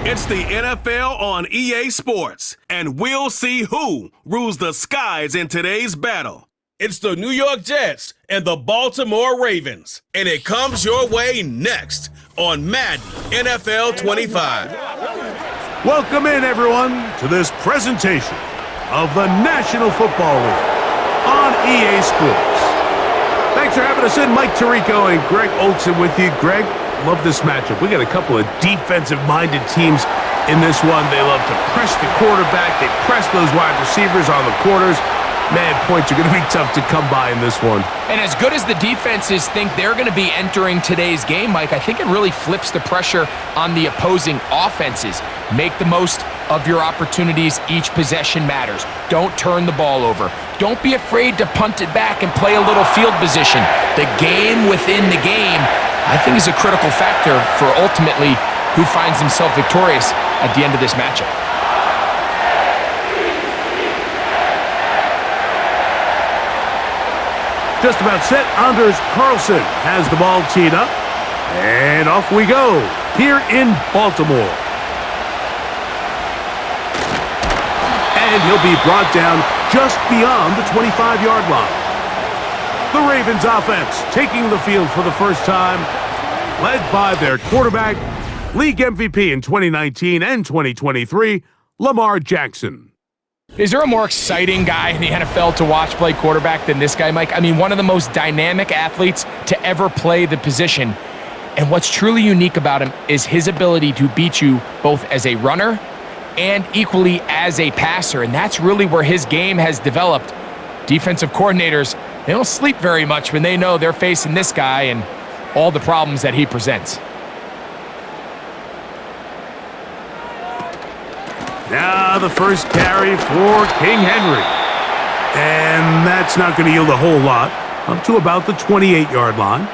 It's the NFL on EA Sports, and we'll see who rules the skies in today's battle. It's the New York Jets and the Baltimore Ravens, and it comes your way next on Madden NFL 25. Welcome in, everyone, to this presentation of the National Football League on EA Sports. Thanks for having us in. Mike Tirico and Greg Olson with you. Greg, love this matchup. We got a couple of defensive-minded teams in this one. They love to press the quarterback. They press those wide receivers on the corners. Man, points are going to be tough to come by in this one. And as good as the defenses think they're going to be entering today's game, Mike, I think it really flips the pressure on the opposing offenses. Make the most of your opportunities. Each possession matters. Don't turn the ball over. Don't be afraid to punt it back and play a little field position. The game within the game, I think, is a critical factor for ultimately who finds himself victorious at the end of this matchup. Just about set. Anders Carlson has the ball teed up. And off we go here in Baltimore. And he'll be brought down just beyond the 25-yard line. The Ravens offense taking the field for the first time, led by their quarterback, league MVP in 2019 and 2023, Lamar Jackson. Is there a more exciting guy in the NFL to watch play quarterback than this guy, Mike? I mean, one of the most dynamic athletes to ever play the position. And what's truly unique about him is his ability to beat you both as a runner and equally as a passer. And that's really where his game has developed. Defensive coordinators, they don't sleep very much when they know they're facing this guy and all the problems that he presents. Now the first carry for King Henry. And that's not going to yield a whole lot. Up to about the 28-yard line.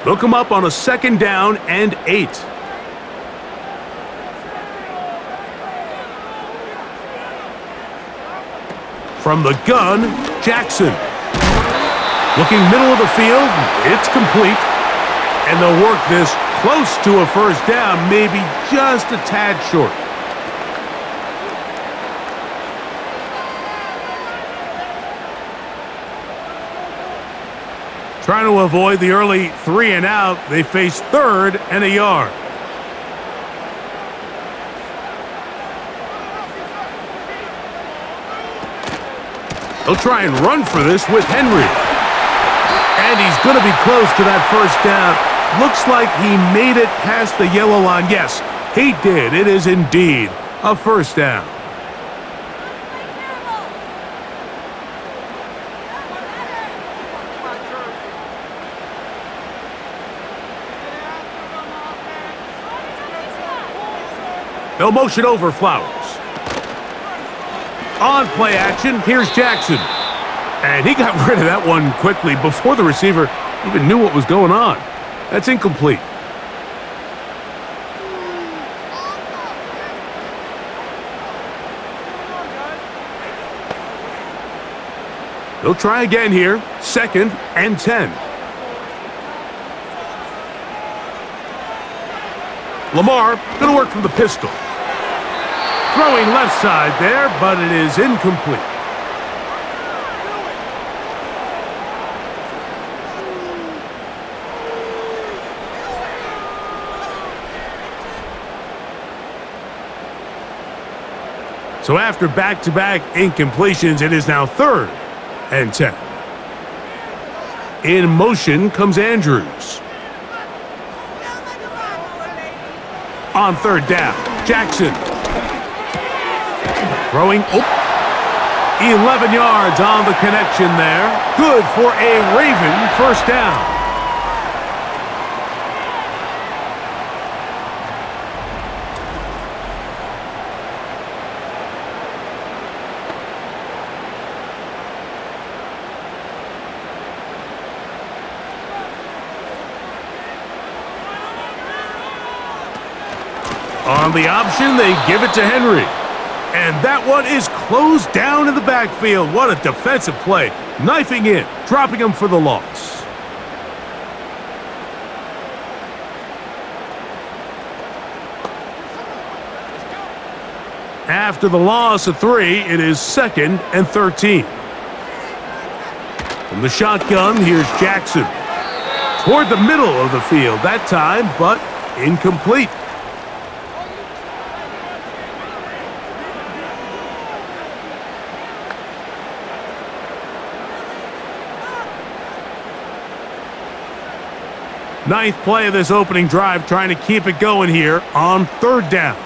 They'll come up on a 2nd down and 8. From the gun, Jackson. Looking middle of the field, it's complete. And they'll work this close to a first down, maybe just a tad short. Trying to avoid the early 3 and out, they face 3rd and a yard. They'll try and run for this with Henry. And he's going to be close to that first down. Looks like he made it past the yellow line. Yes, he did. It is indeed a first down. They'll motion over Flowers. On play action, here's Jackson. And he got rid of that one quickly before the receiver even knew what was going on. That's incomplete. They'll try again here. 2nd and 10. Lamar going to work from the pistol. Throwing left side there, but it is incomplete. So after back-to-back incompletions, it is now 3rd and 10. In motion comes Andrews. On 3rd down, Jackson. Throwing, 11 yards on the connection there. Good for a Raven first down. On the option, they give it to Henry. And that one is closed down in the backfield. What a defensive play. Knifing in, dropping him for the loss. After the loss of 3, it is 2nd and 13. From the shotgun, here's Jackson. Toward the middle of the field that time, but incomplete. Ninth play of this opening drive, trying to keep it going here on 3rd down.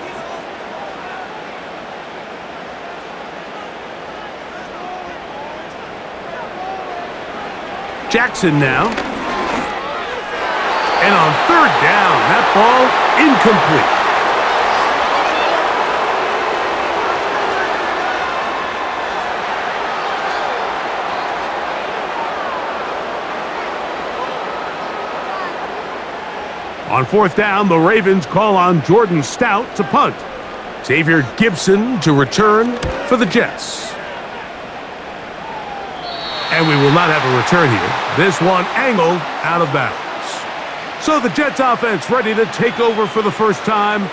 Jackson now. And on 3rd down, that ball incomplete. On 4th down, the Ravens call on Jordan Stout to punt. Xavier Gibson to return for the Jets. And we will not have a return here. This one angled out of bounds. So the Jets offense ready to take over for the first time.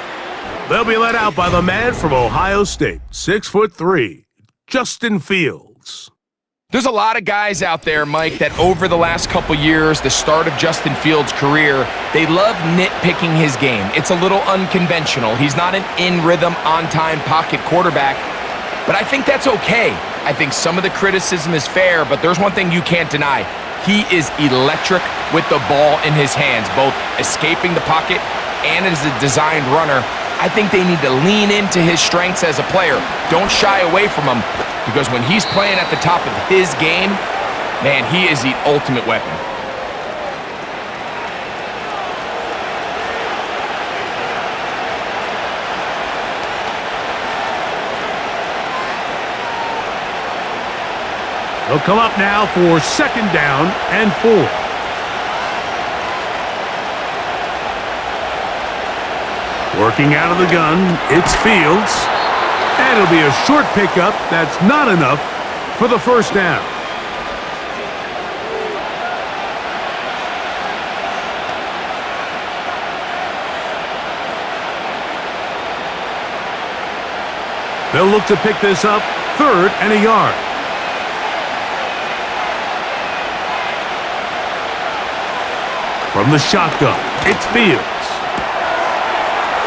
They'll be led out by the man from Ohio State, 6'3", Justin Fields. There's a lot of guys out there, Mike, that over the last couple years, the start of Justin Fields' career, they love nitpicking his game. It's a little unconventional. He's not an in-rhythm, on-time pocket quarterback, but I think that's okay. I think some of the criticism is fair, but there's one thing you can't deny. He is electric with the ball in his hands, both escaping the pocket and as a designed runner. I think they need to lean into his strengths as a player. Don't shy away from him, because when he's playing at the top of his game, man, he is the ultimate weapon. They'll come up now for 2nd down and 4. Working out of the gun, it's Fields. And it'll be a short pickup that's not enough for the 1st down. They'll look to pick this up 3rd and a yard. From the shotgun, it's Fields.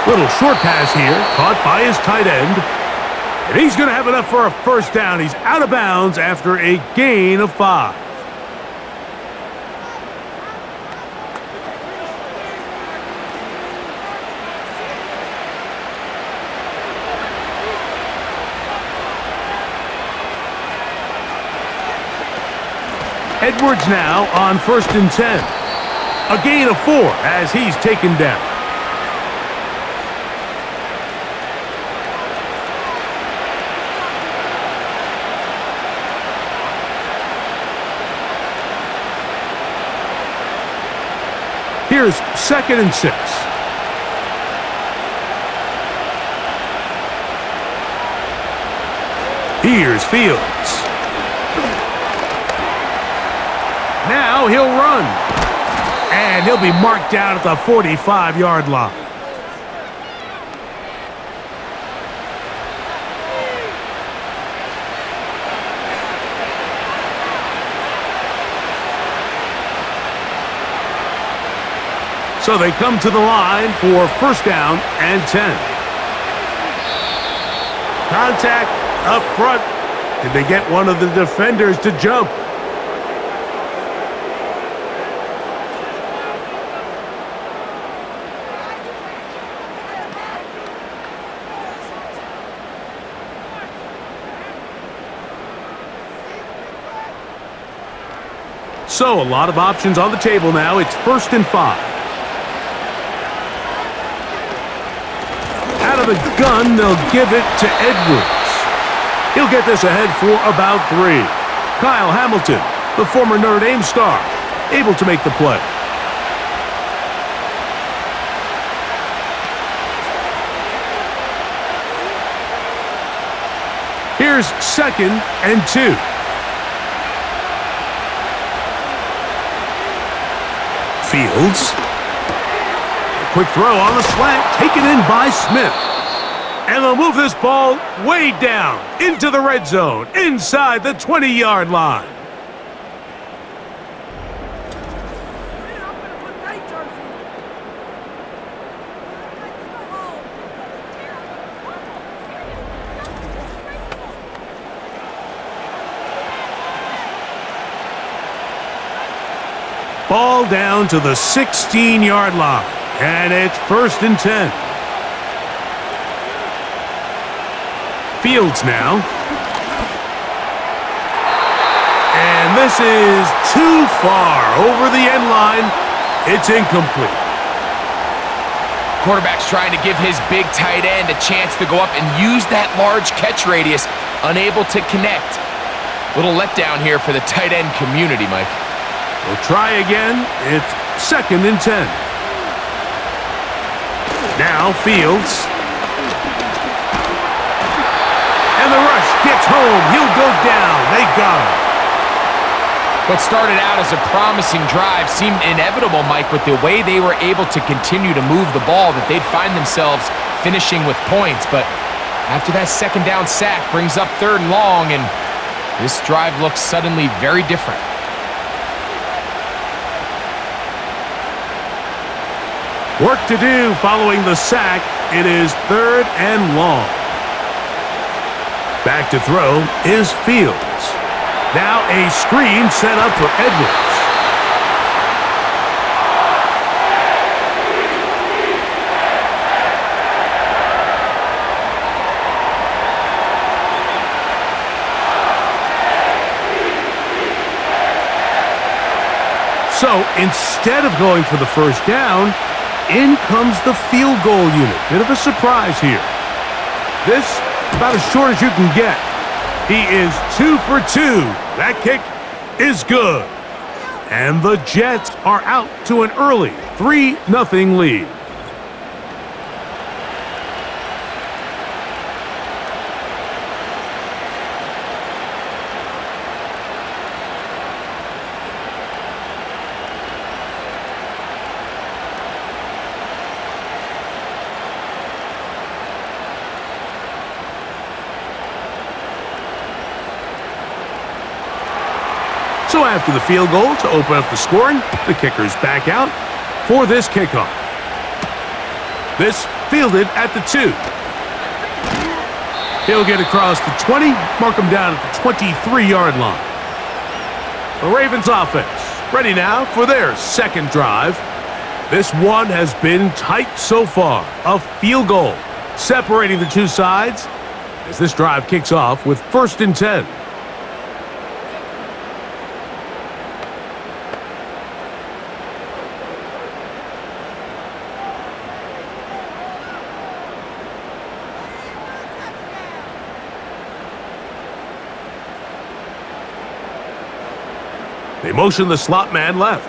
Little short pass here, caught by his tight end. And he's going to have enough for a 1st down. He's out of bounds after a gain of 5. Edwards now on 1st and 10. A gain of 4 as he's taken down. Here's 2nd and 6. Here's Fields. Now he'll run. And he'll be marked down at the 45-yard line. So they come to the line for 1st down and 10. Contact up front. Did they get one of the defenders to jump? So a lot of options on the table now. It's 1st and 5. Out of the gun, they'll give it to Edwards. He'll get this ahead for about 3. Kyle Hamilton, the former Notre Dame star, able to make the play. Here's 2nd and 2. Fields. A quick throw on the slant, taken in by Smith. And they'll move this ball way down into the red zone, inside the 20-yard line. Ball down to the 16-yard line, and it's 1st and 10. Fields now. And this is too far over the end line. It's incomplete. Quarterback's trying to give his big tight end a chance to go up and use that large catch radius, unable to connect. Little letdown here for the tight end community, Mike. We'll try again. It's 2nd and 10. Now Fields. And the rush gets home. He'll go down. They got him. What started out as a promising drive seemed inevitable, Mike, with the way they were able to continue to move the ball, that they'd find themselves finishing with points. But after that 2nd down sack brings up 3rd and long, and this drive looks suddenly very different. Work to do following the sack. It is 3rd and long. Back to throw is Fields. Now a screen set up for Edwards. So instead of going for the 1st down, in comes the field goal unit. Bit of a surprise here. This about as short as you can get. He is 2 for 2. That kick is good. And the Jets are out to an early 3-0 lead. So after the field goal to open up the scoring, the kicker's back out for this kickoff. This fielded at the 2. He'll get across the 20, mark him down at the 23-yard line. The Ravens offense ready now for their 2nd drive. This one has been tight so far. A field goal separating the two sides as this drive kicks off with 1st and 10. They motion the slot man left.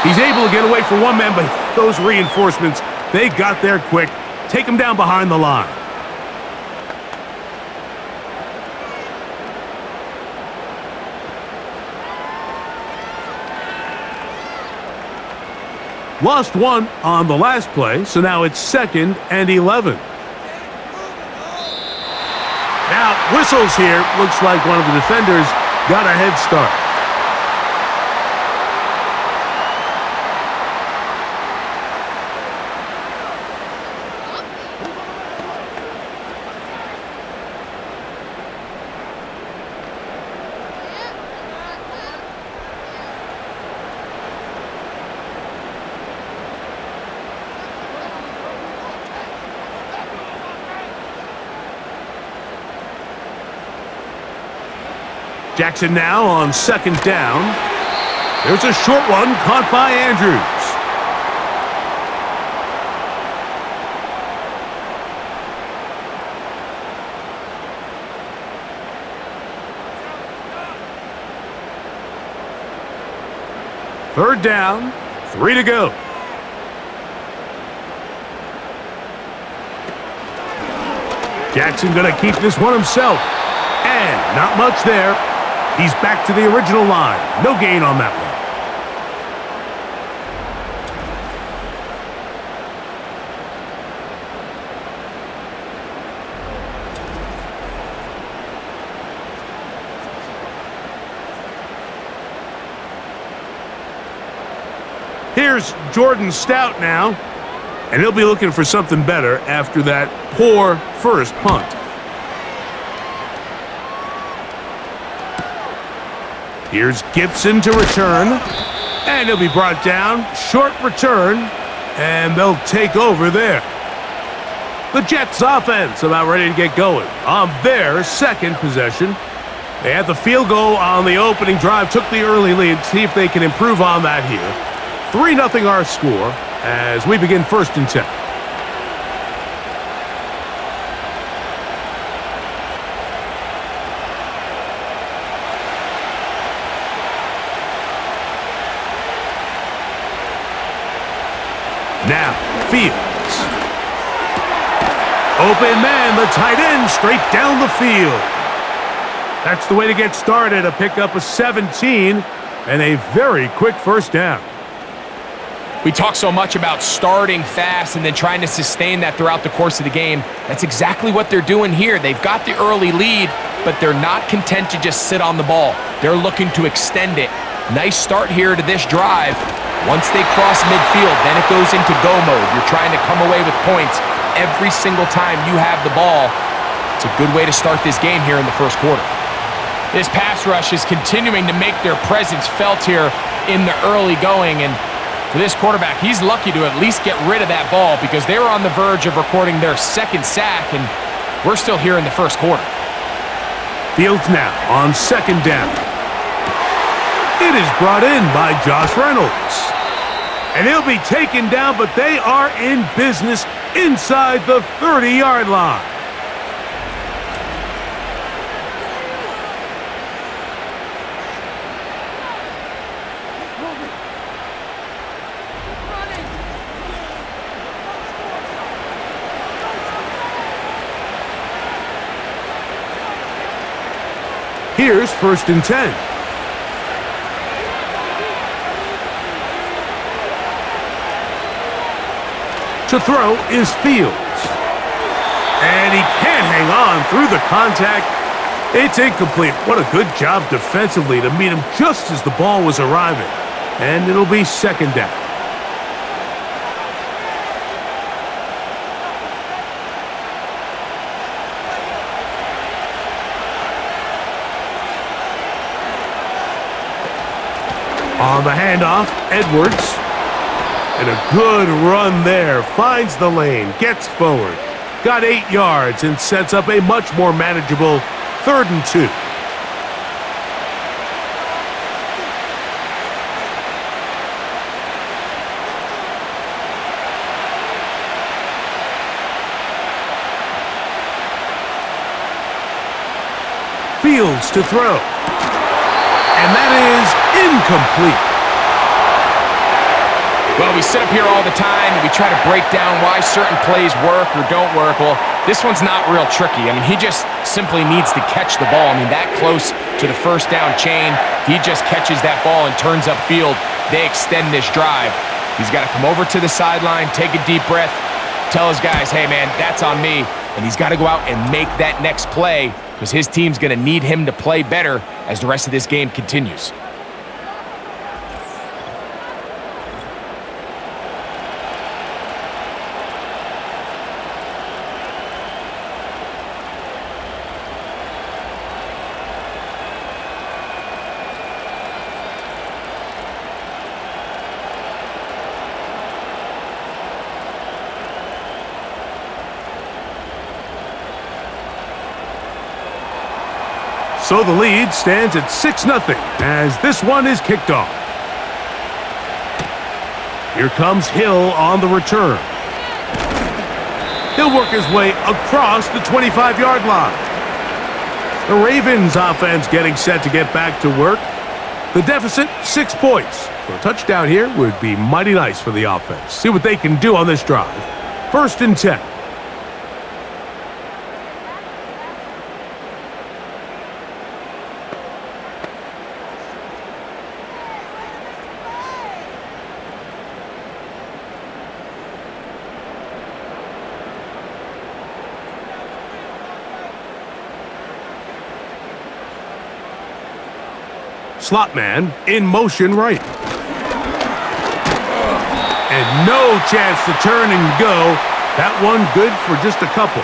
He's able to get away from one man, but those reinforcements, they got there quick. Take him down behind the line. Lost one on the last play, so now it's 2nd and 11. Now, whistles here. Looks like one of the defenders got a head start. Jackson now on 2nd down. There's a short one caught by Andrews. Third down, 3 to go. Jackson going to keep this one himself. And not much there. He's back to the original line. No gain on that one. Here's Jordan Stout now, and he'll be looking for something better after that poor first punt. Here's Gibson to return, and he'll be brought down. Short return, and they'll take over there. The Jets offense about ready to get going on their second possession. They had the field goal on the opening drive, took the early lead. See if they can improve on that here. 3-0 our score as we begin 1st and 10. Now, Fields. Open man, the tight end, straight down the field. That's the way to get started, a pickup of 17 and a very quick first down. We talk so much about starting fast and then trying to sustain that throughout the course of the game. That's exactly what they're doing here. They've got the early lead, but they're not content to just sit on the ball. They're looking to extend it. Nice start here to this drive. Once they cross midfield, then it goes into go mode. You're trying to come away with points every single time you have the ball. It's a good way to start this game here in the first quarter. This pass rush is continuing to make their presence felt here in the early going, and for this quarterback, he's lucky to at least get rid of that ball because they were on the verge of recording their second sack, and we're still here in the first quarter. Fields now on 2nd down. It is brought in by Josh Reynolds. And he'll be taken down, but they are in business inside the 30-yard line. Here's 1st and 10. To throw is Fields. And he can't hang on through the contact. It's incomplete. What a good job defensively to meet him just as the ball was arriving. And it'll be 2nd down. On the handoff, Edwards. And a good run there. Finds the lane, gets forward. Got 8 yards and sets up a much more manageable 3rd and 2. Fields to throw. And that is incomplete. Well, we sit up here all the time and we try to break down why certain plays work or don't work. Well, this one's not real tricky. I mean, he just simply needs to catch the ball. I mean, that close to the first down chain, if he just catches that ball and turns upfield, they extend this drive. He's got to come over to the sideline, take a deep breath, tell his guys, hey, man, that's on me. And he's got to go out and make that next play because his team's going to need him to play better as the rest of this game continues. So the lead stands at 6-0 as this one is kicked off. Here comes Hill on the return. He'll work his way across the 25-yard line. The Ravens offense getting set to get back to work. The deficit, 6 points. So a touchdown here would be mighty nice for the offense. See what they can do on this drive. 1st and 10. Slot man in motion right. And no chance to turn and go. That one good for just a couple.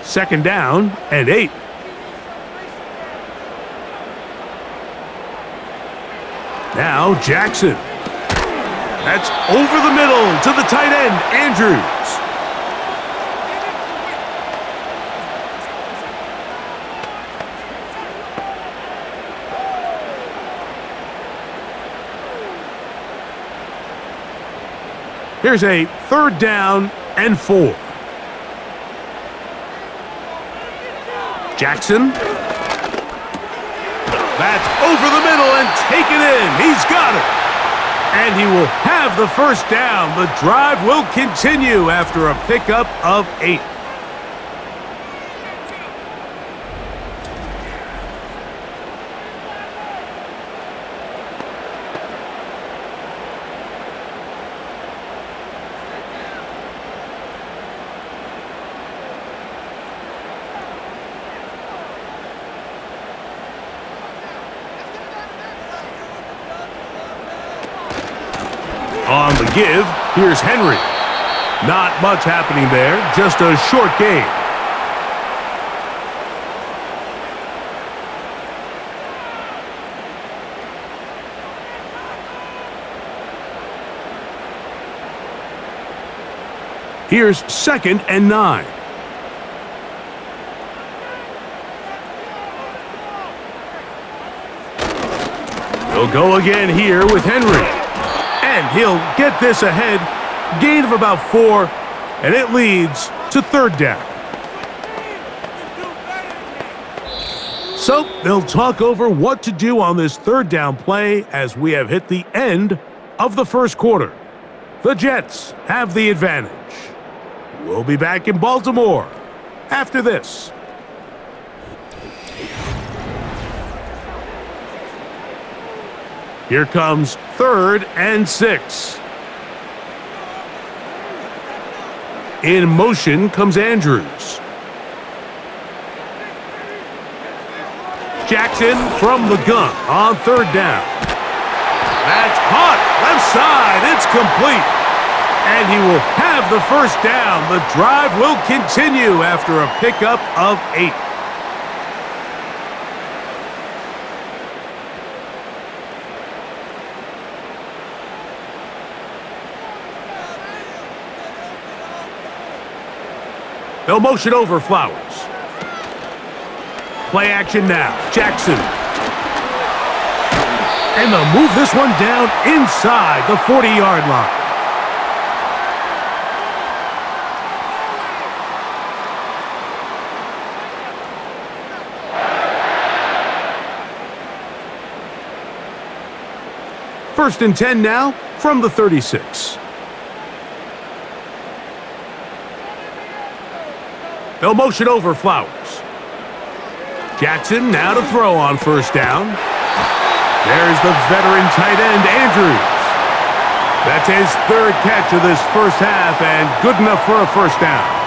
Second down and 8. Now Jackson. That's over the middle to the tight end, Andrews. Here's a third down and 4. Jackson. That's over the middle and taken in. He's got it. And he will have the first down. The drive will continue after a pickup of 8. On the give, here's Henry. Not much happening there, just a short gain. Here's 2nd and 9. He'll go again here with Henry. And he'll get this ahead. Gain of about 4, and it leads to 3rd down. So they'll talk over what to do on this 3rd down play as we have hit the end of the first quarter. The Jets have the advantage. We'll be back in Baltimore after this. Here comes 3rd and 6. In motion comes Andrews. Jackson from the gun on 3rd down. That's caught. Left side. It's complete. And he will have the first down. The drive will continue after a pickup of 8. They'll motion over Flowers. Play action now. Jackson. And they'll move this one down inside the 40-yard line. First and 10 now from the 36. They'll motion over Flowers. Jackson now to throw on 1st down. There's the veteran tight end, Andrews. That's his 3rd catch of this first half and good enough for a first down.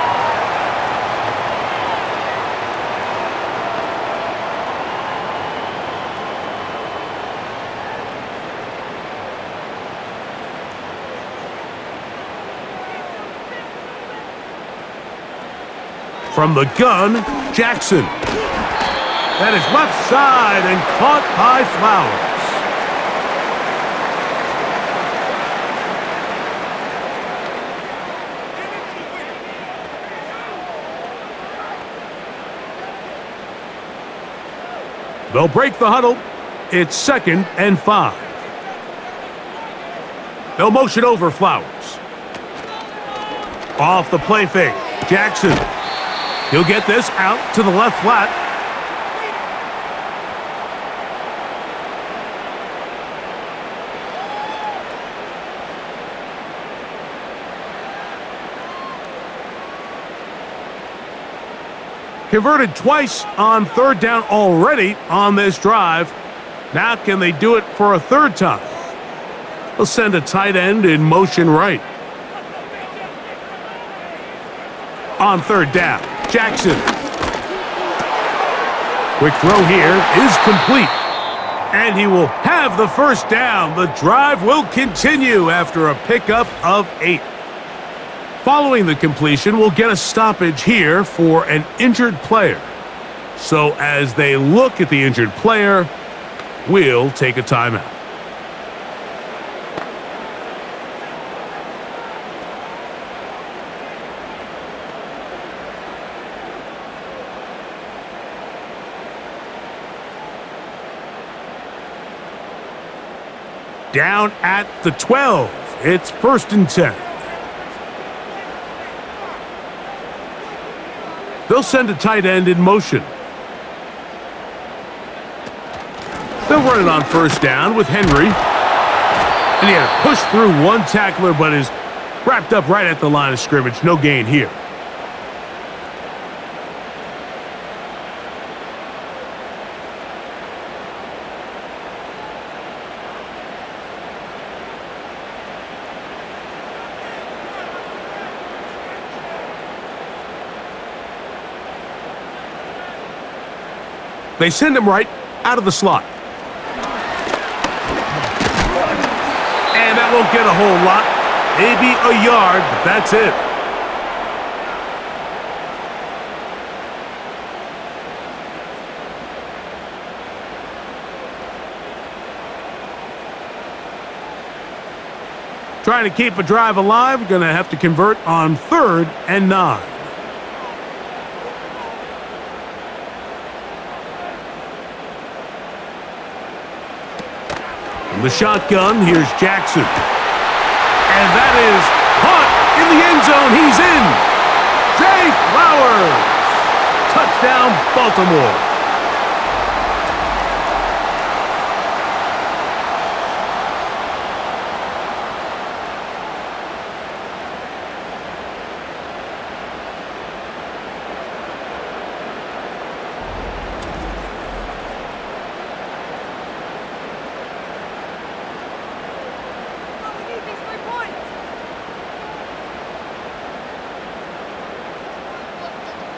From the gun, Jackson. That is left side and caught by Flowers. They'll break the huddle. It's 2nd and 5. They'll motion over Flowers. Off the play fake, Jackson. He'll get this out to the left flat. Converted twice on 3rd down already on this drive. Now can they do it for a 3rd time? He'll send a tight end in motion right. On third down, Jackson. Quick throw here is complete. And he will have the first down. The drive will continue after a pickup of 8. Following the completion, we'll get a stoppage here for an injured player. So as they look at the injured player, we'll take a timeout. Down at the 12. It's 1st and 10. They'll send a tight end in motion. They'll run it on first down with Henry. And he had to push through one tackler, but is wrapped up right at the line of scrimmage. No gain here. They send him right out of the slot. And that won't get a whole lot. Maybe a yard, but that's it. Trying to keep a drive alive, going to have to convert on 3rd and 9. From the shotgun, here's Jackson. And that is caught in the end zone. He's in. Zay Flowers. Touchdown, Baltimore.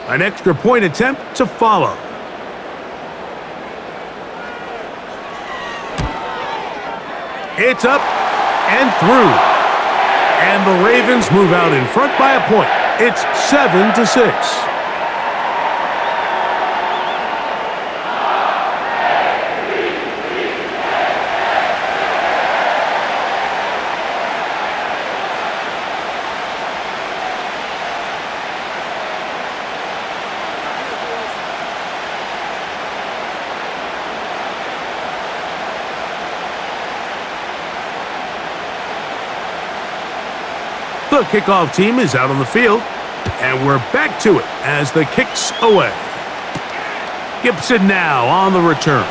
An extra point attempt to follow. It's up and through. And the Ravens move out in front by a point. It's 7-6. The kickoff team is out on the field, and we're back to it as the kick's away. Gibson now on the return.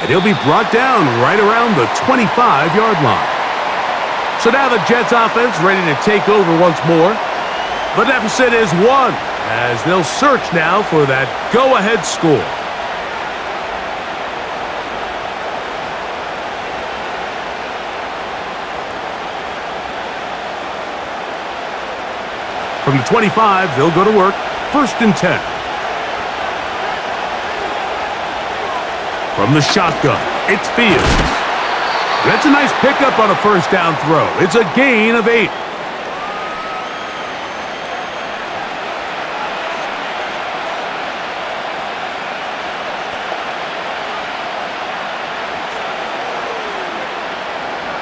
And he'll be brought down right around the 25-yard line. So now the Jets offense ready to take over once more. The deficit is 1 as they'll search now for that go-ahead score. From the 25, they'll go to work. 1st and 10. From the shotgun, it's Fields. That's a nice pickup on a first down throw. It's a gain of 8.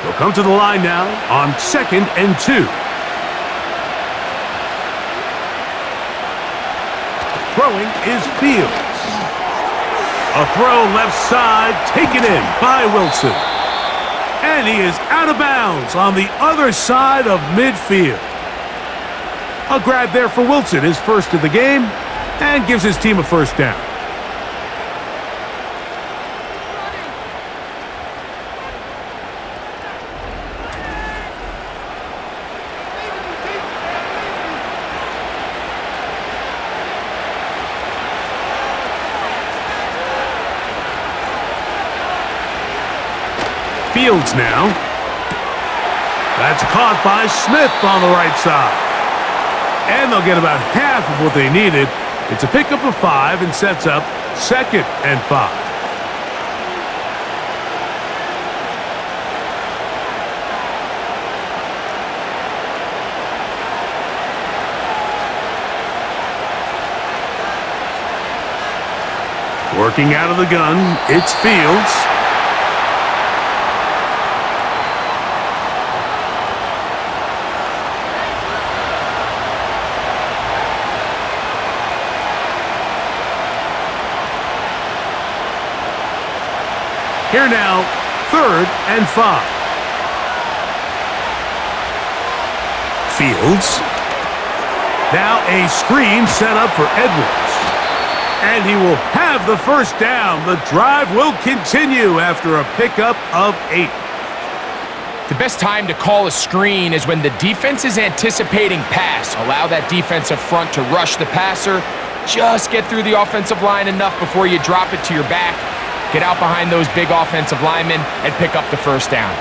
They'll come to the line now on 2nd and 2. Throwing is Fields. A throw left side, taken in by Wilson. And he is out of bounds on the other side of midfield. A grab there for Wilson, his first of the game, and gives his team a first down. Fields now. That's caught by Smith on the right side. And they'll get about half of what they needed. It's a pickup of 5 and sets up 2nd and 5. Working out of the gun, it's Fields. Here now, 3rd and 5. Fields. Now a screen set up for Edwards. And he will have the first down. The drive will continue after a pickup of 8. The best time to call a screen is when the defense is anticipating pass. Allow that defensive front to rush the passer. Just get through the offensive line enough before you drop it to your back. Get out behind those big offensive linemen and pick up the first down.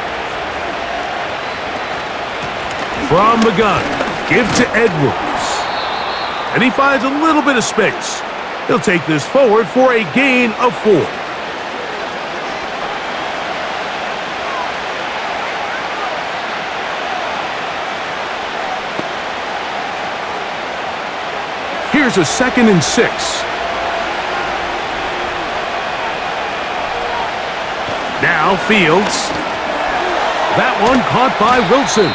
From the gun, give to Edwards. And he finds a little bit of space. He'll take this forward for a gain of 4. Here's a 2nd and 6. Now Fields. That one caught by Wilson.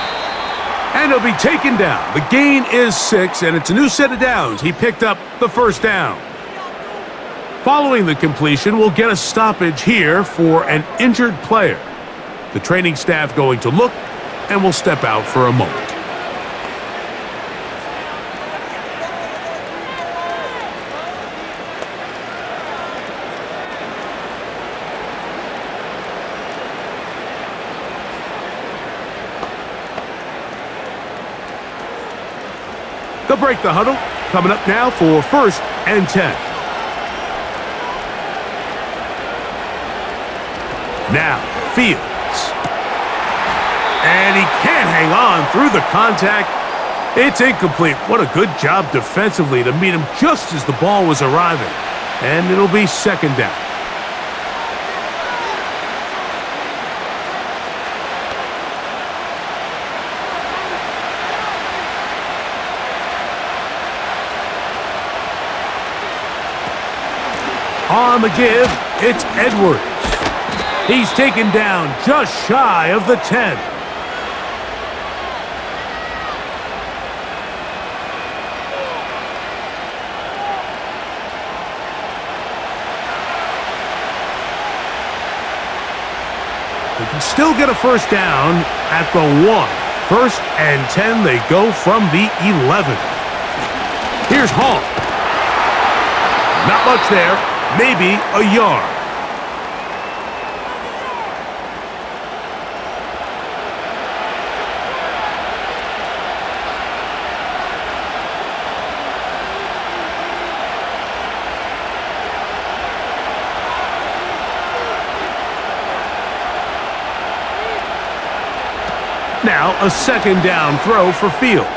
And he'll be taken down. The gain is 6, and it's a new set of downs. He picked up the first down. Following the completion, we'll get a stoppage here for an injured player. The training staff going to look, and will step out for a moment. They'll break the huddle. Coming up now for 1st and 10. Now, Fields. And he can't hang on through the contact. It's incomplete. What a good job defensively to meet him just as the ball was arriving. And it'll be 2nd down. On the give, it's Edwards. He's taken down just shy of the 10. They can still get a first down at the 1. 1st and 10, they go from the 11. Here's Hall. Not much there. Maybe a yard. Now a 2nd down throw for Fields.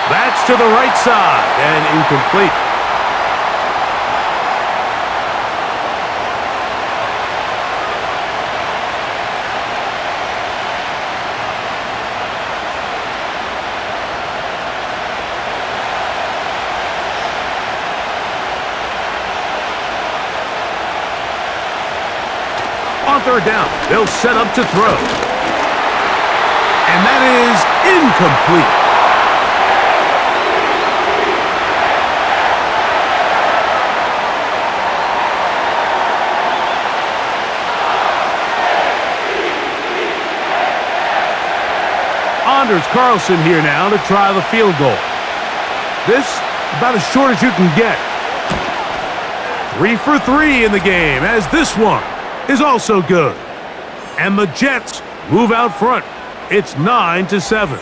That's to the right side and incomplete. On 3rd down, they'll set up to throw. And that is incomplete. Anders Carlson here now to try the field goal. This about as short as you can get. 3 for 3 in the game, as this one is also good. And the Jets move out front. It's 9-7.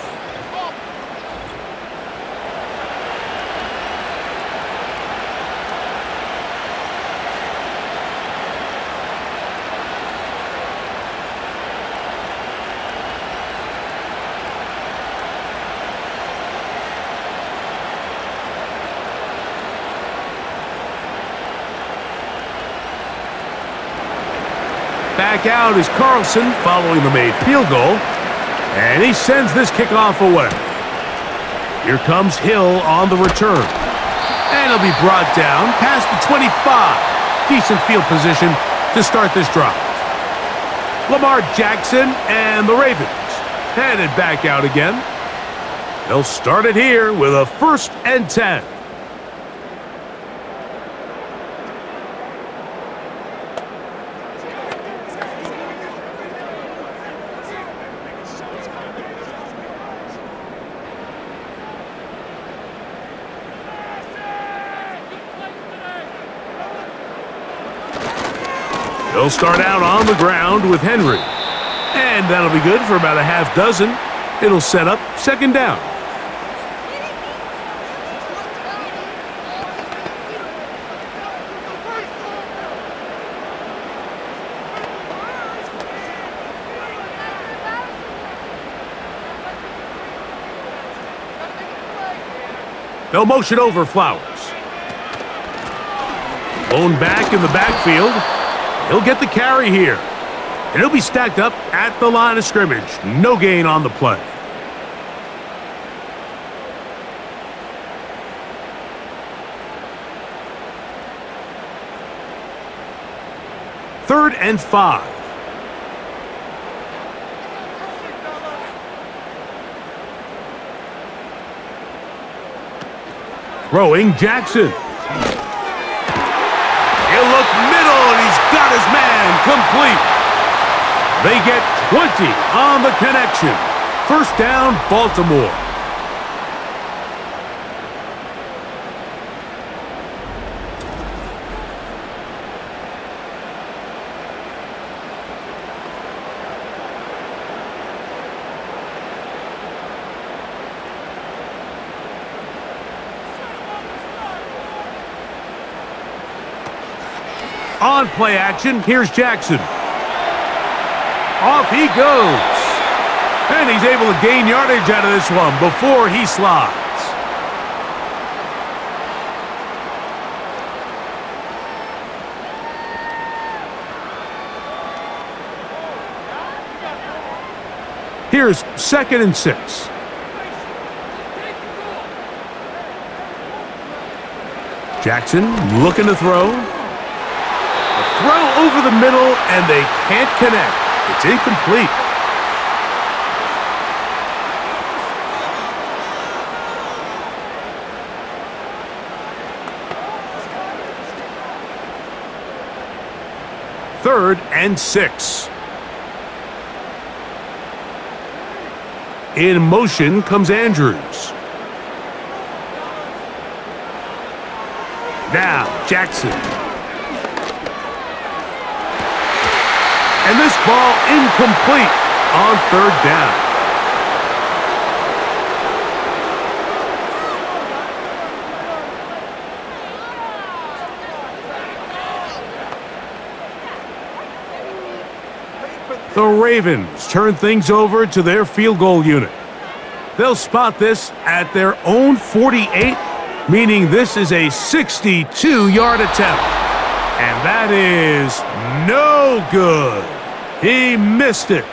Back out is Carlson following the made field goal. And he sends this kickoff away. Here comes Hill on the return. And he'll be brought down past the 25. Decent field position to start this drive. Lamar Jackson and the Ravens headed back out again. They'll start it here with a 1st and 10. They'll start out on the ground with Henry. And that'll be good for about a half dozen. It'll set up 2nd down. They'll motion over Flowers. Blown back in the backfield. He'll get the carry here. And he'll be stacked up at the line of scrimmage. No gain on the play. Third and 5. Throwing Jackson. He'll look middle, and he's got his man complete. They get 20 on the connection. 1st down, Baltimore. On play action, here's Jackson. Off he goes. And he's able to gain yardage out of this one before he slides. Here's 2nd and 6. Jackson looking to throw. Throw over the middle, and they can't connect. It's incomplete. Third and 6. In motion comes Andrews. Now, Jackson. And this ball incomplete on 3rd down. The Ravens turn things over to their field goal unit. They'll spot this at their own 48, meaning this is a 62-yard attempt. And that is no good. He missed it.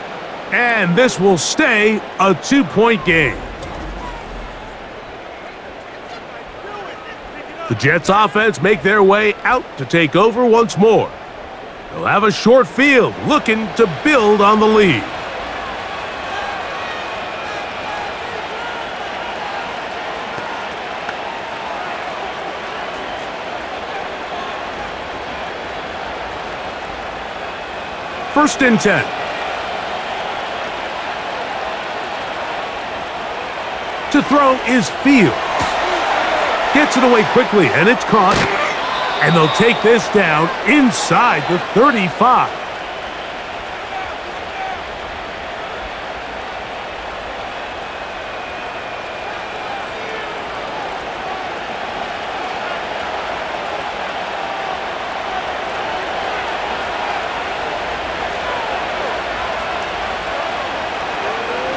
And this will stay a 2-point game. The Jets offense make their way out to take over once more. They'll have a short field looking to build on the lead. First and 10. To throw is Fields. Gets it away quickly, and it's caught. And they'll take this down inside the 35.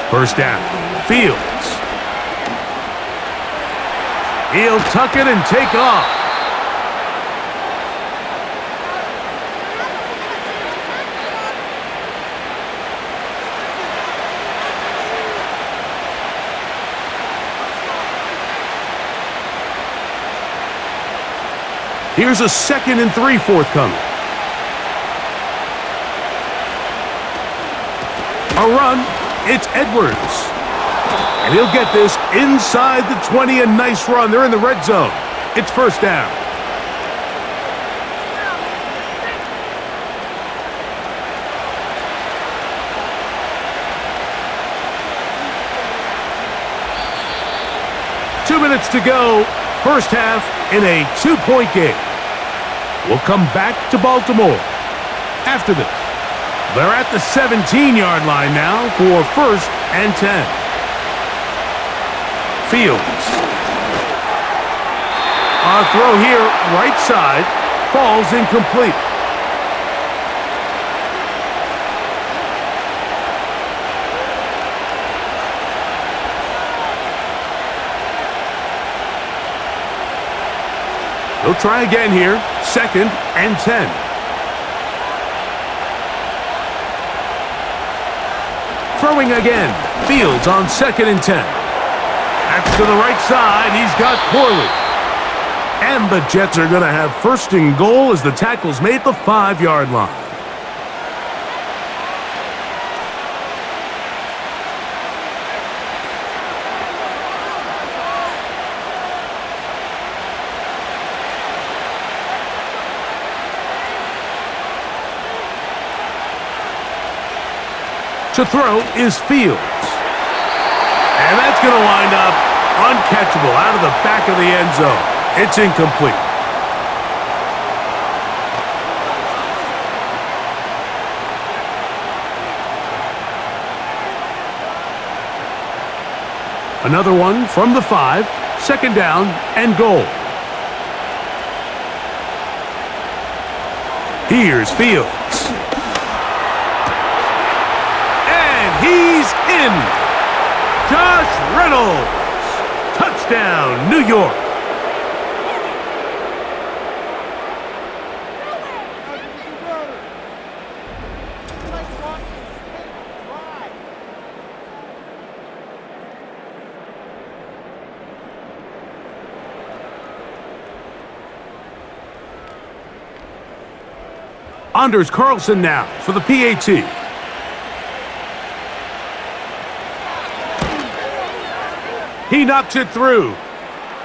First down, Fields. He'll tuck it and take off. Here's a 2nd and 3 forthcoming. A run. It's Edwards. And he'll get this inside the 20. A nice run. They're in the red zone. It's first down. Two minutes to go. First half in a 2-point game. We'll come back to Baltimore after this. They're at the 17-yard line now for 1st and 10. Fields. Our throw here, right side, falls incomplete. He'll try again here, 2nd and 10. Throwing again. Fields on 2nd and 10. That's to the right side. He's got Corley. And the Jets are going to have 1st and goal as the tackle's made the 5-yard line. To throw is Fields. And that's going to wind up uncatchable out of the back of the end zone. It's incomplete. Another one from the 5, 2nd down and goal. Here's Fields. He's in. Josh Reynolds. Touchdown, New York. Anders Carlson now for the PAT. He knocks it through.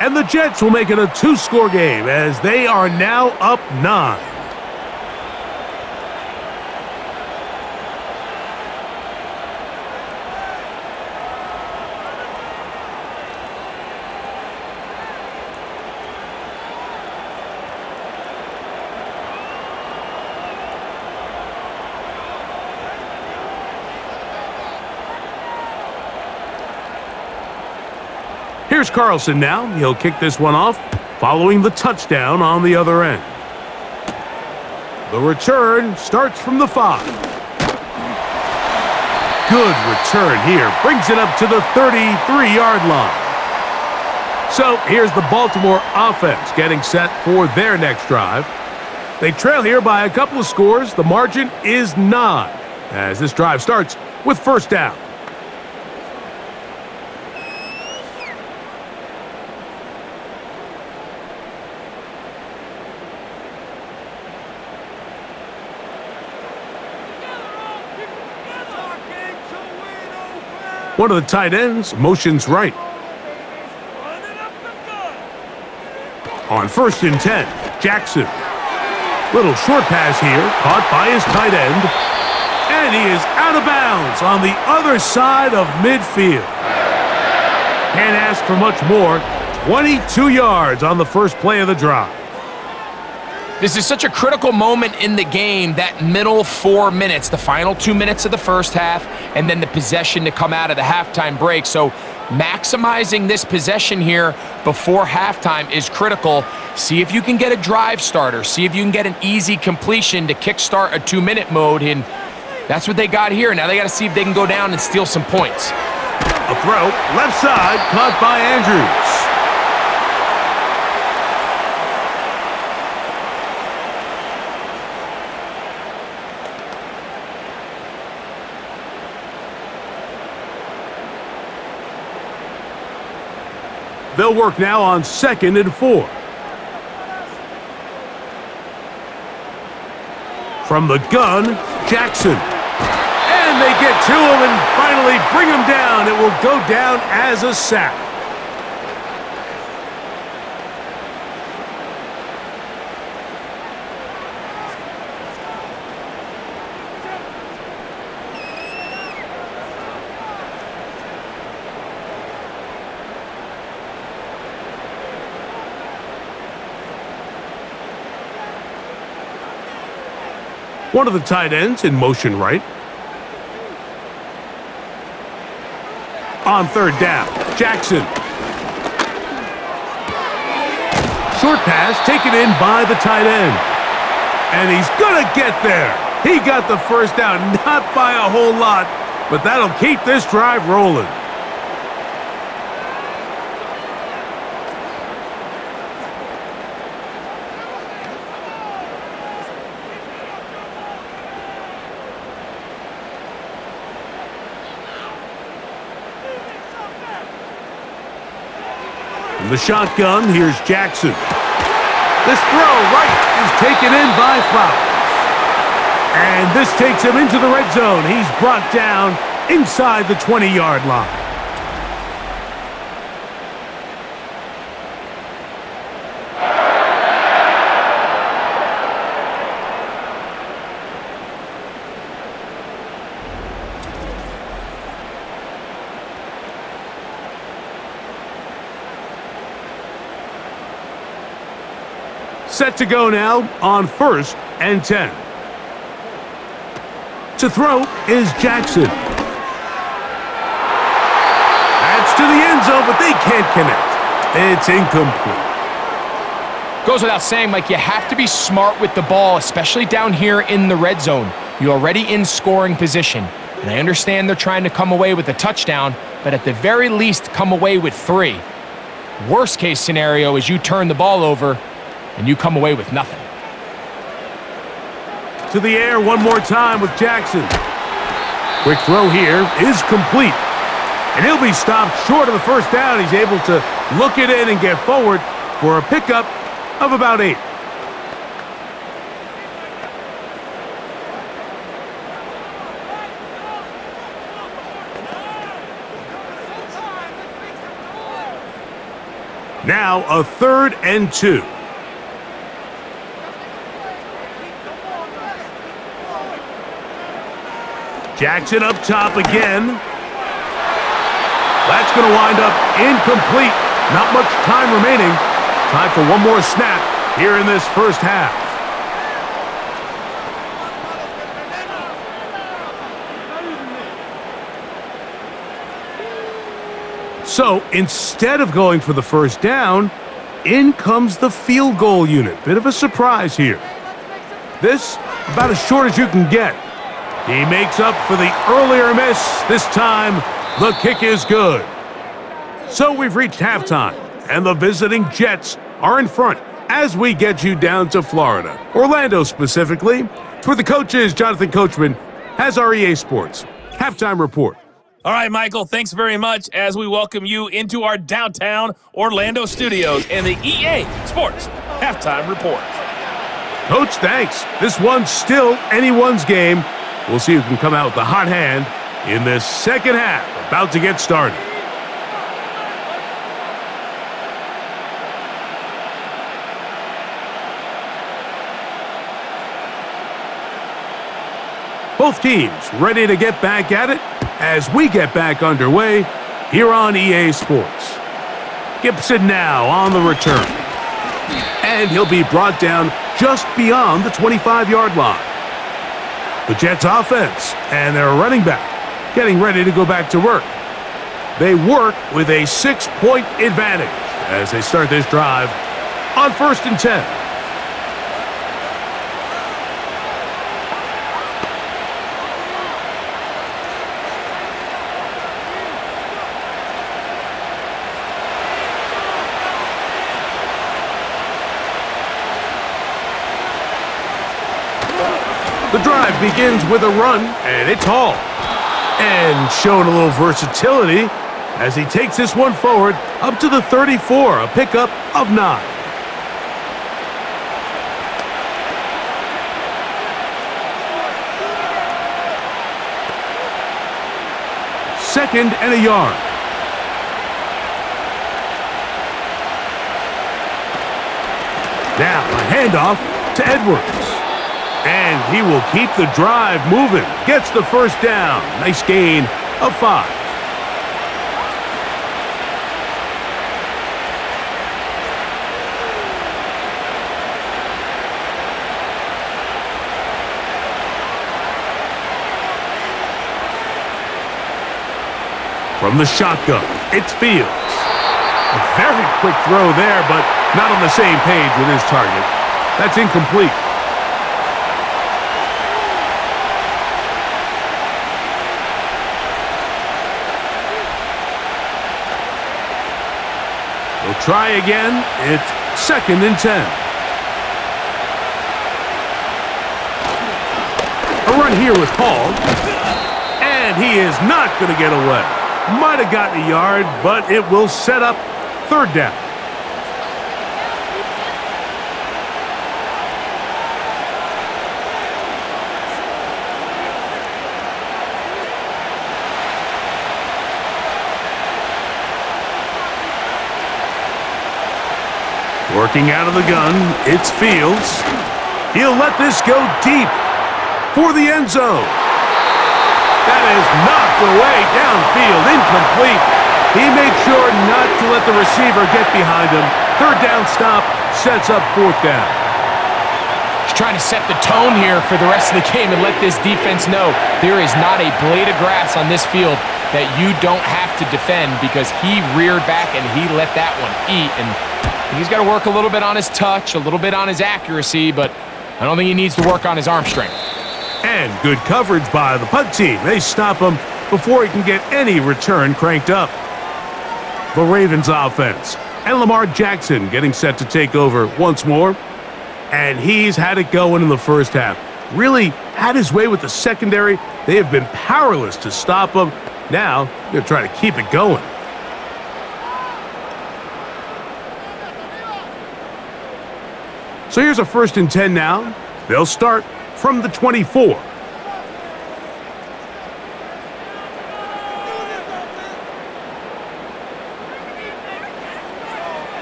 And the Jets will make it a 2-score game as they are now up 9. Here's Carlson now. He'll kick this one off, following the touchdown on the other end. The return starts from the 5. Good return here. Brings it up to the 33-yard line. So here's the Baltimore offense getting set for their next drive. They trail here by a couple of scores. The margin is 9 as this drive starts with first down. One of the tight ends motions right. On 1st and 10, Jackson. Little short pass here, caught by his tight end. And he is out of bounds on the other side of midfield. Can't ask for much more. 22 yards on the first play of the drive. This is such a critical moment in the game, that middle 4 minutes, the final 2 minutes of the first half, and then the possession to come out of the halftime break. So maximizing this possession here before halftime is critical. See if you can get a drive starter. See if you can get an easy completion to kickstart a 2-minute mode, and that's what they got here. Now they got to see if they can go down and steal some points. A throw, left side, caught by Andrews. They'll work now on 2nd and 4. From the gun, Jackson. And they get to him and finally bring him down. It will go down as a sack. One of the tight ends in motion right. On third down, Jackson. Short pass taken in by the tight end. And he's gonna get there. He got the first down, not by a whole lot, but that'll keep this drive rolling. The shotgun, here's Jackson. This throw right is taken in by Flowers. And this takes him into the red zone. He's brought down inside the 20-yard line. Set to go now on 1st and 10. To throw is Jackson. That's to the end zone, but they can't connect. It's incomplete. Goes without saying, Mike, you have to be smart with the ball, especially down here in the red zone. You're already in scoring position. And I understand they're trying to come away with a touchdown, but at the very least, come away with 3. Worst case scenario is you turn the ball over and you come away with nothing. To the air one more time with Jackson. Quick throw here is complete. And he'll be stopped short of the first down. He's able to look it in and get forward for a pickup of about 8. Now a 3rd and 2. Jackson up top again. That's going to wind up incomplete. Not much time remaining. Time for one more snap here in this first half. So instead of going for the first down, in comes the field goal unit. Bit of a surprise here. This about as short as you can get. He makes up for the earlier miss. This time, the kick is good. So we've reached halftime, and the visiting Jets are in front as we get you down to Florida. Orlando specifically. It's where the coach is. Jonathan Coachman has our EA Sports halftime report. All right, Michael, thanks very much as we welcome you into our downtown Orlando studios and the EA Sports halftime report. Coach, thanks. This one's still anyone's game. We'll see who can come out with the hot hand in this second half, about to get started. Both teams ready to get back at it as we get back underway here on EA Sports. Gibson now on the return. And he'll be brought down just beyond the 25-yard line. The Jets offense and their running back getting ready to go back to work. They work with a 6-point advantage as they start this drive on 1st and 10. The drive begins with a run, and it's Hall. And showing a little versatility as he takes this one forward up to the 34, a pickup of 9. 2nd and a yard. Now a handoff to Edwards. And he will keep the drive moving. Gets the first down. Nice gain of 5. From the shotgun, it's Fields. A very quick throw there, but not on the same page with his target. That's incomplete. We'll try again. It's 2nd and 10. A run here with Hall. And he is not going to get away. Might have gotten a yard, but it will set up 3rd down. Working out of the gun, it's Fields. He'll let this go deep for the end zone. That is knocked away downfield, incomplete. He made sure not to let the receiver get behind him. 3rd down stop sets up 4th down. He's trying to set the tone here for the rest of the game and let this defense know there is not a blade of grass on this field that you don't have to defend, because he reared back and he let that one eat. And he's got to work a little bit on his touch, a little bit on his accuracy, but I don't think he needs to work on his arm strength. And good coverage by the punt team. They stop him before he can get any return cranked up. The Ravens offense. And Lamar Jackson getting set to take over once more. And he's had it going in the first half. Really had his way with the secondary. They have been powerless to stop him. Now, they're going to try to keep it going. So here's a 1st and 10 now. They'll start from the 24.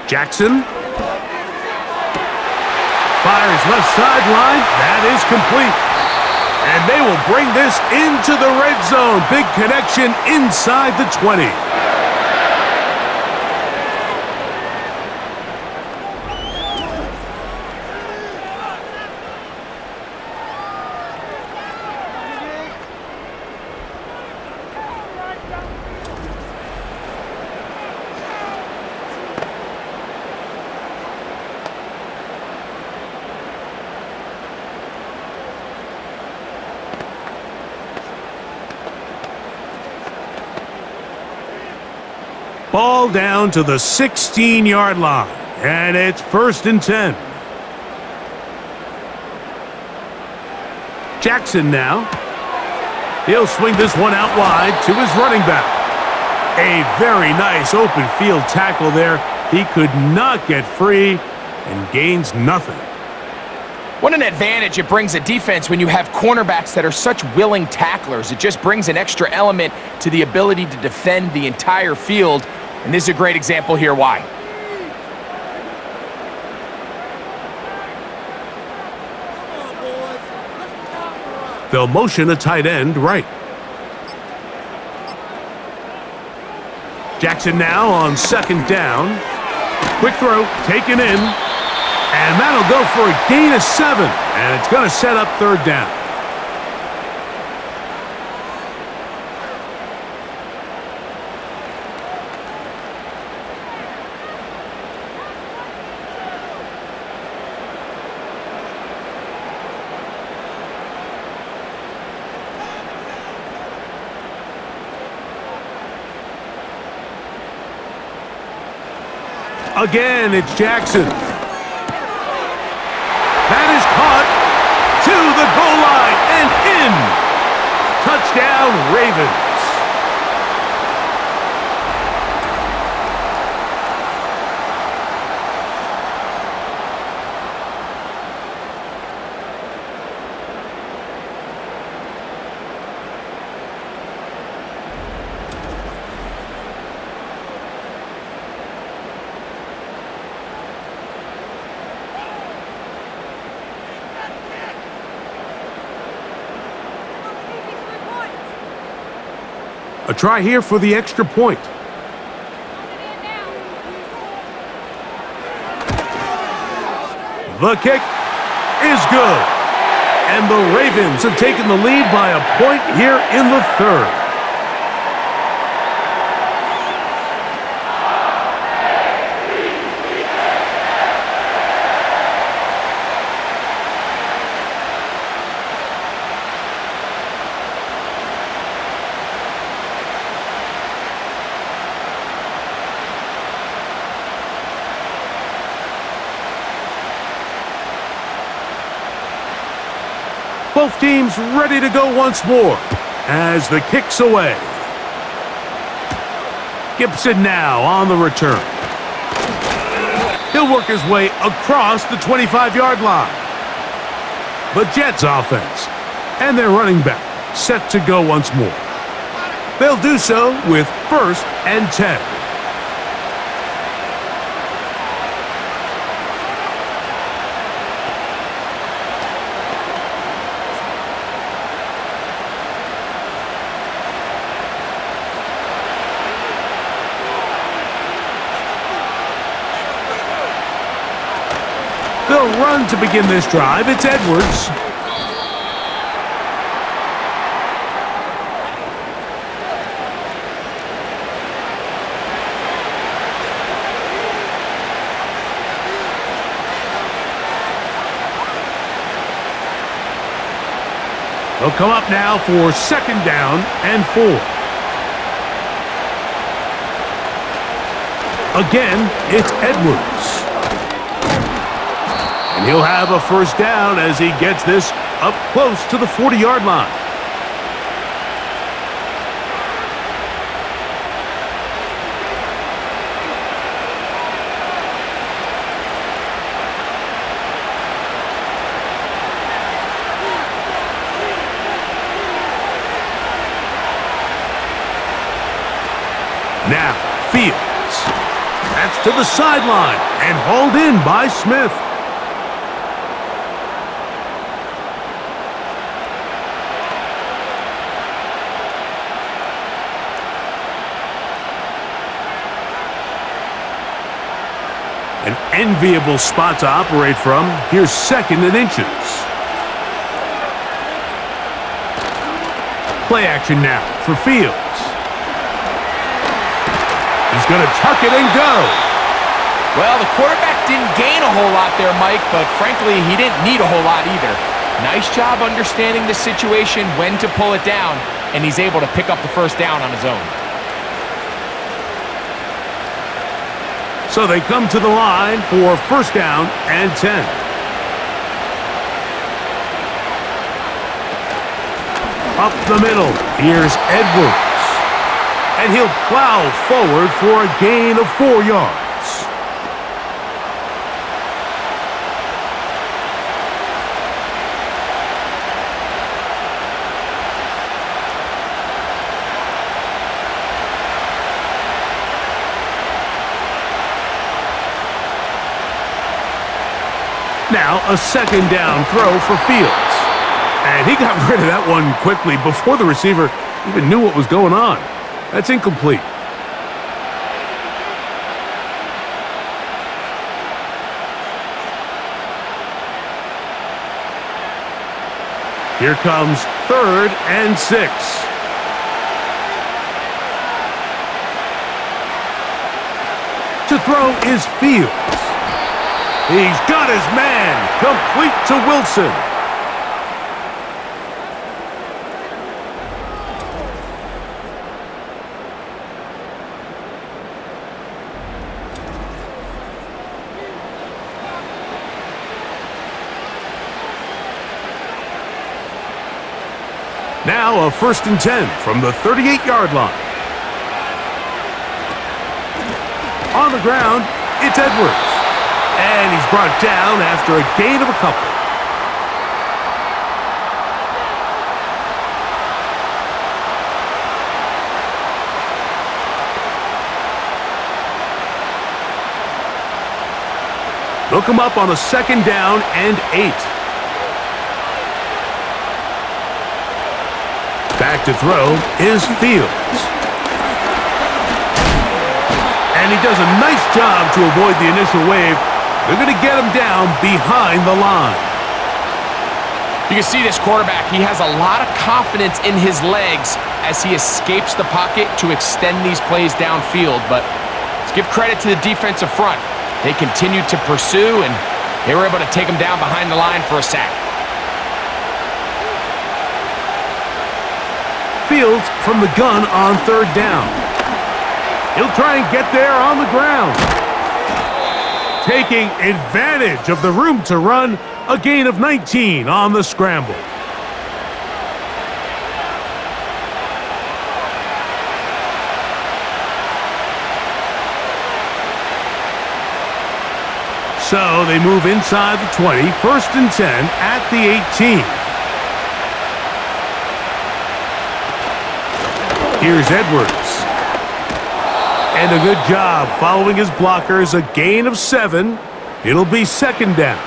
Jackson fires left sideline. That is complete. And they will bring this into the red zone. Big connection inside the 20. Ball down to the 16-yard line, and it's 1st and 10. Jackson now. He'll swing this one out wide to his running back. A very nice open field tackle there. He could not get free and gains nothing. What an advantage it brings a defense when you have cornerbacks that are such willing tacklers. It just brings an extra element to the ability to defend the entire field. And this is a great example here why. They'll motion a tight end right. Jackson now on 2nd down. Quick throw, taken in. And that'll go for a gain of 7. And it's going to set up 3rd down. Again, it's Jackson. That is caught to the goal line and in. Touchdown, Ravens. A try here for the extra point. The kick is good. And the Ravens have taken the lead by a point here in the third. Both teams ready to go once more as the kick's away. Gibson now on the return. He'll work his way across the 25-yard line. The Jets offense and their running back set to go once more. They'll do so with 1st and 10. They'll run to begin this drive. It's Edwards. They'll come up now for 2nd down and 4. Again, it's Edwards. And he'll have a 1st down as he gets this up close to the 40-yard line. Now, Fields. That's to the sideline and hauled in by Smith. An enviable spot to operate from. Here's 2nd and inches. Play action now for Fields. He's going to tuck it and go. Well, the quarterback didn't gain a whole lot there, Mike, but frankly, he didn't need a whole lot either. Nice job understanding the situation, when to pull it down, and he's able to pick up the 1st down on his own. So they come to the line for 1st down and 10. Up the middle, here's Edwards. And he'll plow forward for a gain of 4 yards. Now a 2nd down throw for Fields. And he got rid of that one quickly before the receiver even knew what was going on. That's incomplete. Here comes 3rd and 6. To throw is Fields. He's got his man, complete to Wilson. Now a 1st and 10 from the 38-yard line. On the ground, it's Edwards. And he's brought down after a gain of a couple. They'll come up on a 2nd down and 8. Back to throw is Fields. and he does a nice job to avoid the initial wave. They're going to get him down behind the line. You can see this quarterback, he has a lot of confidence in his legs as he escapes the pocket to extend these plays downfield. But let's give credit to the defensive front. They continued to pursue, and they were able to take him down behind the line for a sack. Fields from the gun on third down. He'll try and get there on the ground. Taking advantage of the room to run, a gain of 19 on the scramble. So they move inside the 20, 1st and 10 at the 18. Here's Edwards. And a good job following his blockers, a gain of 7. It'll be 2nd down.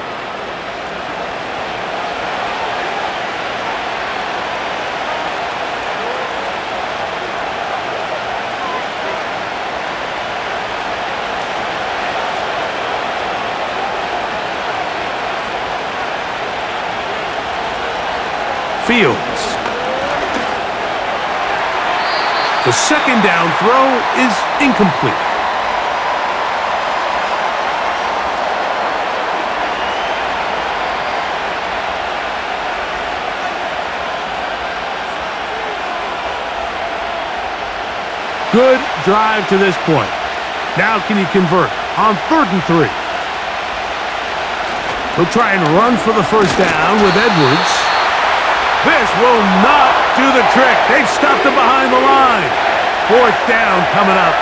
Fields. The 2nd down throw is incomplete. Good drive to this point. Now can he convert on 3rd and 3? He'll try and run for the 1st down with Edwards. This will not do the trick. They've stopped him behind the line. 4th down coming up.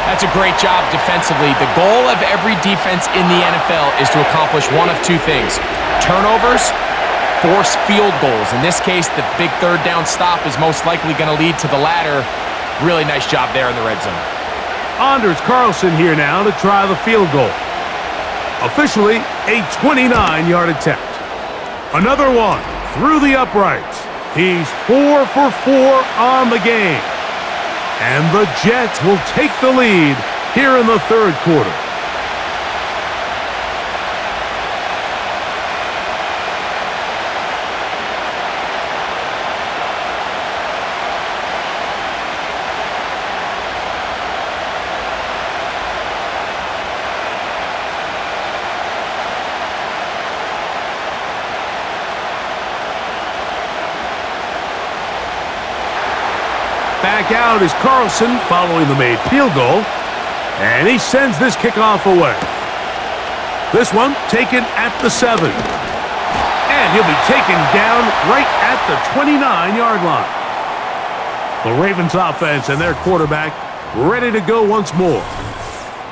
That's a great job defensively. The goal of every defense in the NFL is to accomplish one of two things: turnovers, force field goals. In this case, the big 3rd down stop is most likely going to lead to the latter. Really nice job there in the red zone. Anders Carlson here now to try the field goal. Officially a 29-yard attempt. Another one through the uprights. He's 4 for 4 on the game. And the Jets will take the lead here in the 3rd quarter. Back out is Carlson following the made field goal. And he sends this kickoff away. This one taken at the 7. And he'll be taken down right at the 29-yard line. The Ravens offense and their quarterback ready to go once more.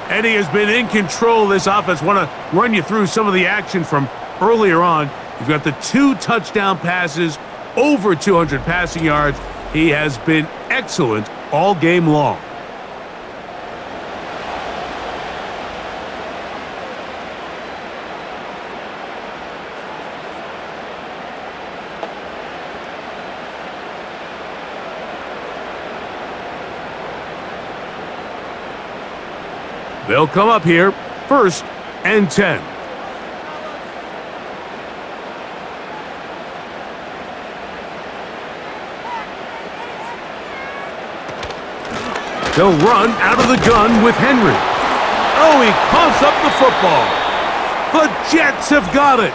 Eddie has been in control of this offense. Want to run you through some of the action from earlier on. You've got the 2 touchdown passes, over 200 passing yards. He has been excellent all game long. They'll come up here, 1st and 10. They'll run out of the gun with Henry. Oh, he coughs up the football. The Jets have got it.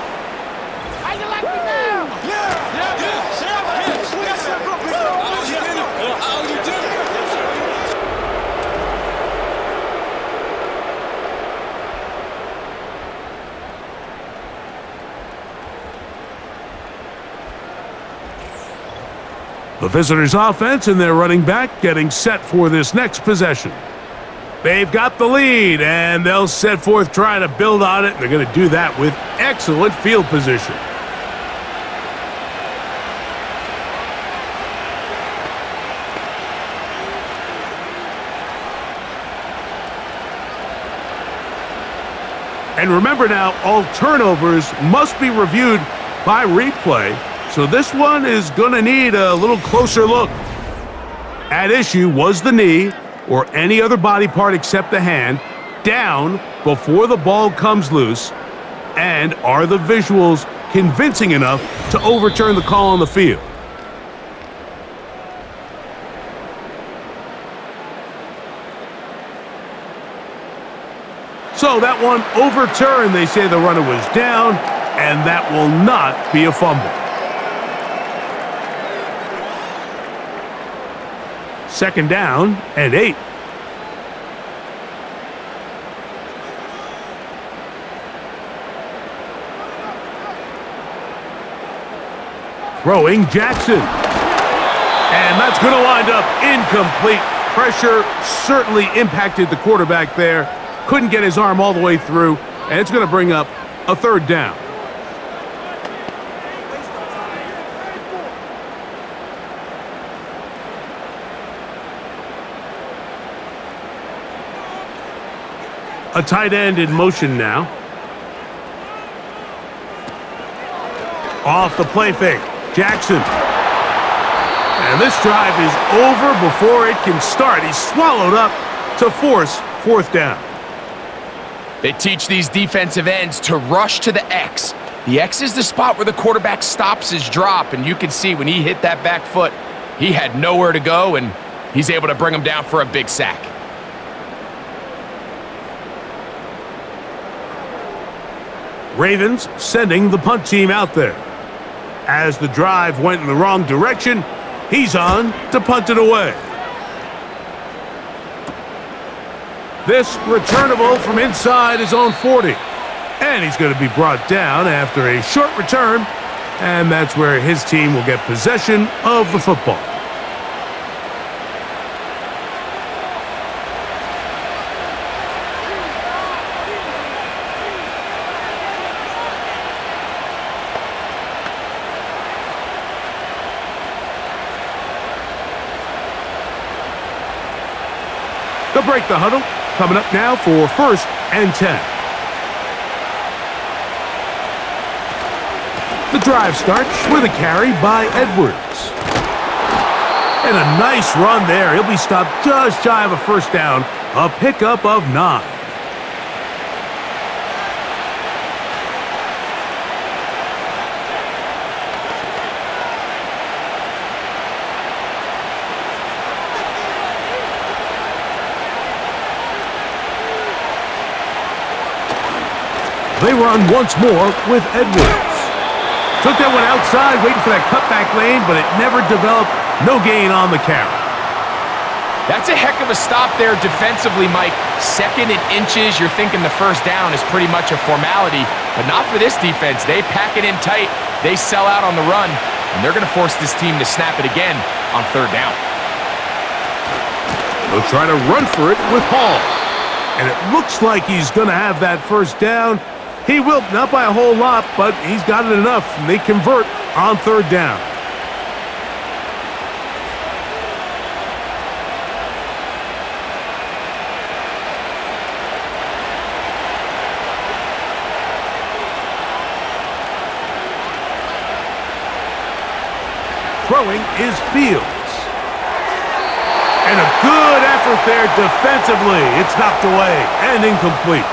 How you like me now? The visitors' offense and their running back getting set for this next possession. They've got the lead, and they'll set forth trying to build on it. They're going to do that with excellent field position. And remember now, all turnovers must be reviewed by replay. So this one is going to need a little closer look. At issue was the knee, or any other body part except the hand down before the ball comes loose? And are the visuals convincing enough to overturn the call on the field? So that one overturned. They say the runner was down, and that will not be a fumble. Second down and 8. Throwing Jackson. And that's going to wind up incomplete. Pressure certainly impacted the quarterback there. Couldn't get his arm all the way through, and it's going to bring up a third down. A tight end in motion now. Off the play fake, Jackson. And this drive is over before it can start. He's swallowed up to force fourth down. They teach these defensive ends to rush to the X. The X is the spot where the quarterback stops his drop, and you can see when he hit that back foot, he had nowhere to go, and he's able to bring him down for a big sack. Ravens sending the punt team out there. As the drive went in the wrong direction, he's on to punt it away. This returnable from inside his own 40. And he's going to be brought down after a short return, and that's where his team will get possession of the football. They'll break the huddle. Coming up now for 1st and 10. The drive starts with a carry by Edwards. And a nice run there. He'll be stopped just shy of a first down. A pickup of 9. They run once more with Edwards. Took that one outside, waiting for that cutback lane, but it never developed. No gain on the carry. That's a heck of a stop there defensively, Mike. 2nd and inches, you're thinking the first down is pretty much a formality, but not for this defense. They pack it in tight, they sell out on the run, and they're going to force this team to snap it again on 3rd down. They'll try to run for it with Hall. And it looks like he's going to have that first down. He will, not by a whole lot, but he's got it enough, and they convert on 3rd down. Throwing is Fields. And a good effort there defensively. It's knocked away and incomplete.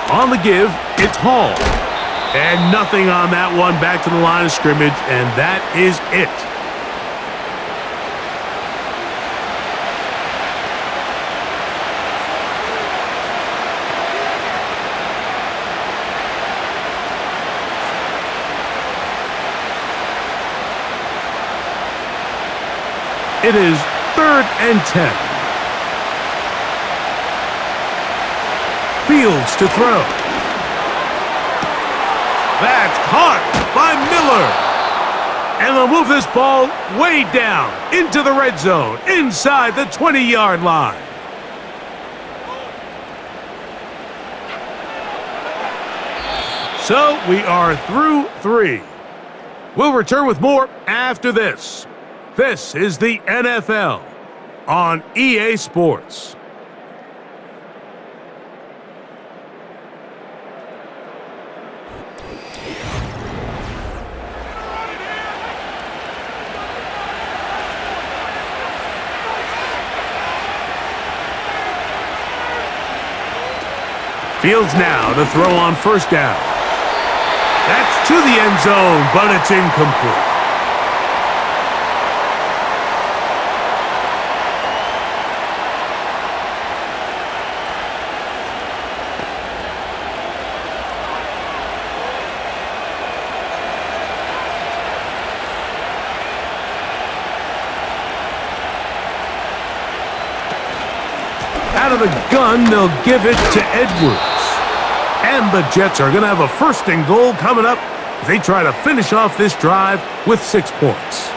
On the give, it's Hall. And nothing on that one, back to the line of scrimmage, and that is it. It is 3rd and 10. Fields to throw. That's caught by Miller. And they'll move this ball way down into the red zone, inside the 20-yard line. So we are through 3. We'll return with more after this. This is the NFL on EA Sports. Fields now to throw on first down. That's to the end zone, but it's incomplete. Out of the gun, they'll give it to Edwards. And the Jets are going to have a first and goal coming up as they try to finish off this drive with 6 points.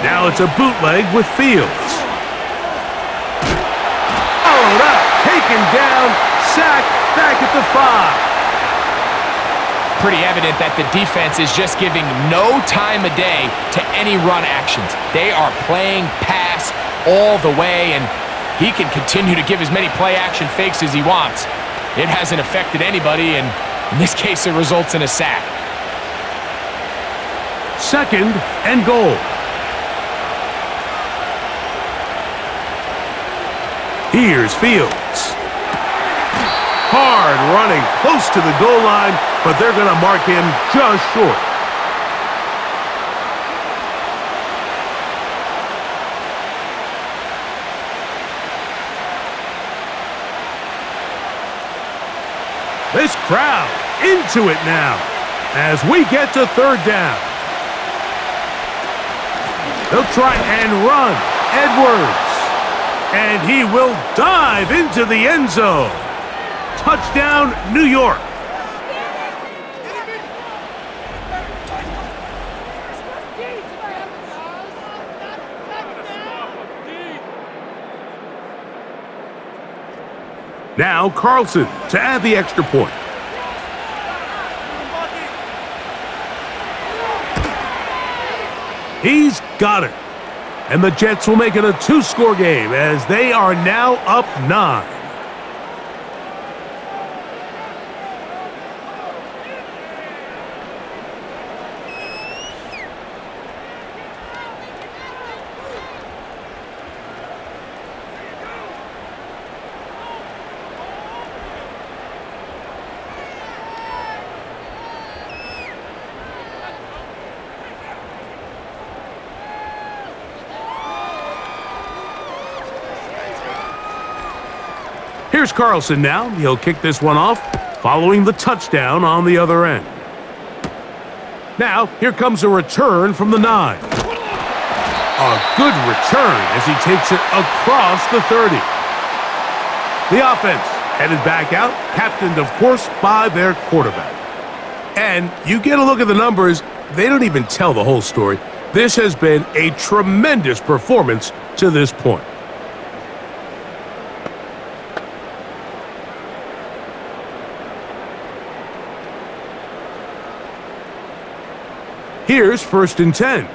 Now it's a bootleg with Fields. Followed up, taken down, sacked, back at the 5. Pretty evident that the defense is just giving no time of day to any run actions. They are playing pass all the way, and he can continue to give as many play-action fakes as he wants. It hasn't affected anybody, and in this case, it results in a sack. Second and goal. Here's Fields. Hard running close to the goal line, but they're going to mark him just short. This crowd into it now as we get to third down. They'll try and run. Edwards. And he will dive into the end zone. Touchdown, New York. Now Carlson to add the extra point. He's got it. And the Jets will make it a 2-score game as they are now up 9. Here's Carlson now. He'll kick this one off, following the touchdown on the other end. Now, here comes a return from the 9. A good return as he takes it across the 30. The offense headed back out, captained, of course, by their quarterback. And you get a look at the numbers, they don't even tell the whole story. This has been a tremendous performance to this point. Here's first and 10.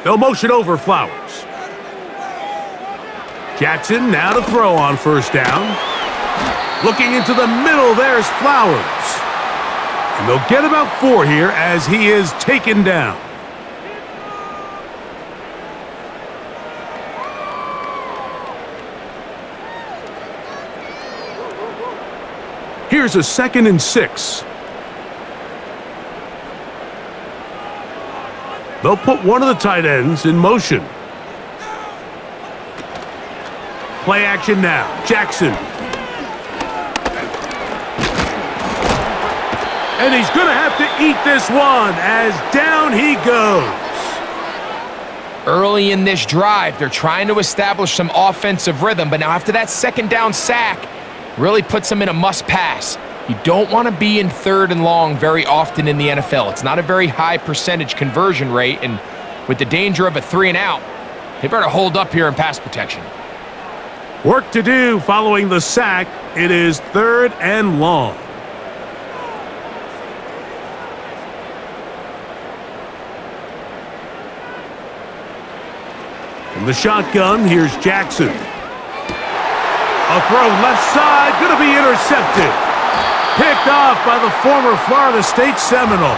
They'll motion over Flowers. Jackson now to throw on first down. Looking into the middle, there's Flowers. And they'll get about 4 here as he is taken down. Here's a 2nd and 6. They'll put one of the tight ends in motion. Play action now. Jackson. And he's going to have to eat this one as down he goes. Early in this drive, they're trying to establish some offensive rhythm, but now after that second down sack, really puts them in a must-pass. You don't want to be in 3rd and long very often in the NFL. It's not a very high percentage conversion rate, and with the danger of a 3 and out, they better hold up here in pass protection. Work to do following the sack. It is 3rd and long. From the shotgun, here's Jackson. A throw left side, going to be intercepted. Picked off by the former Florida State Seminole.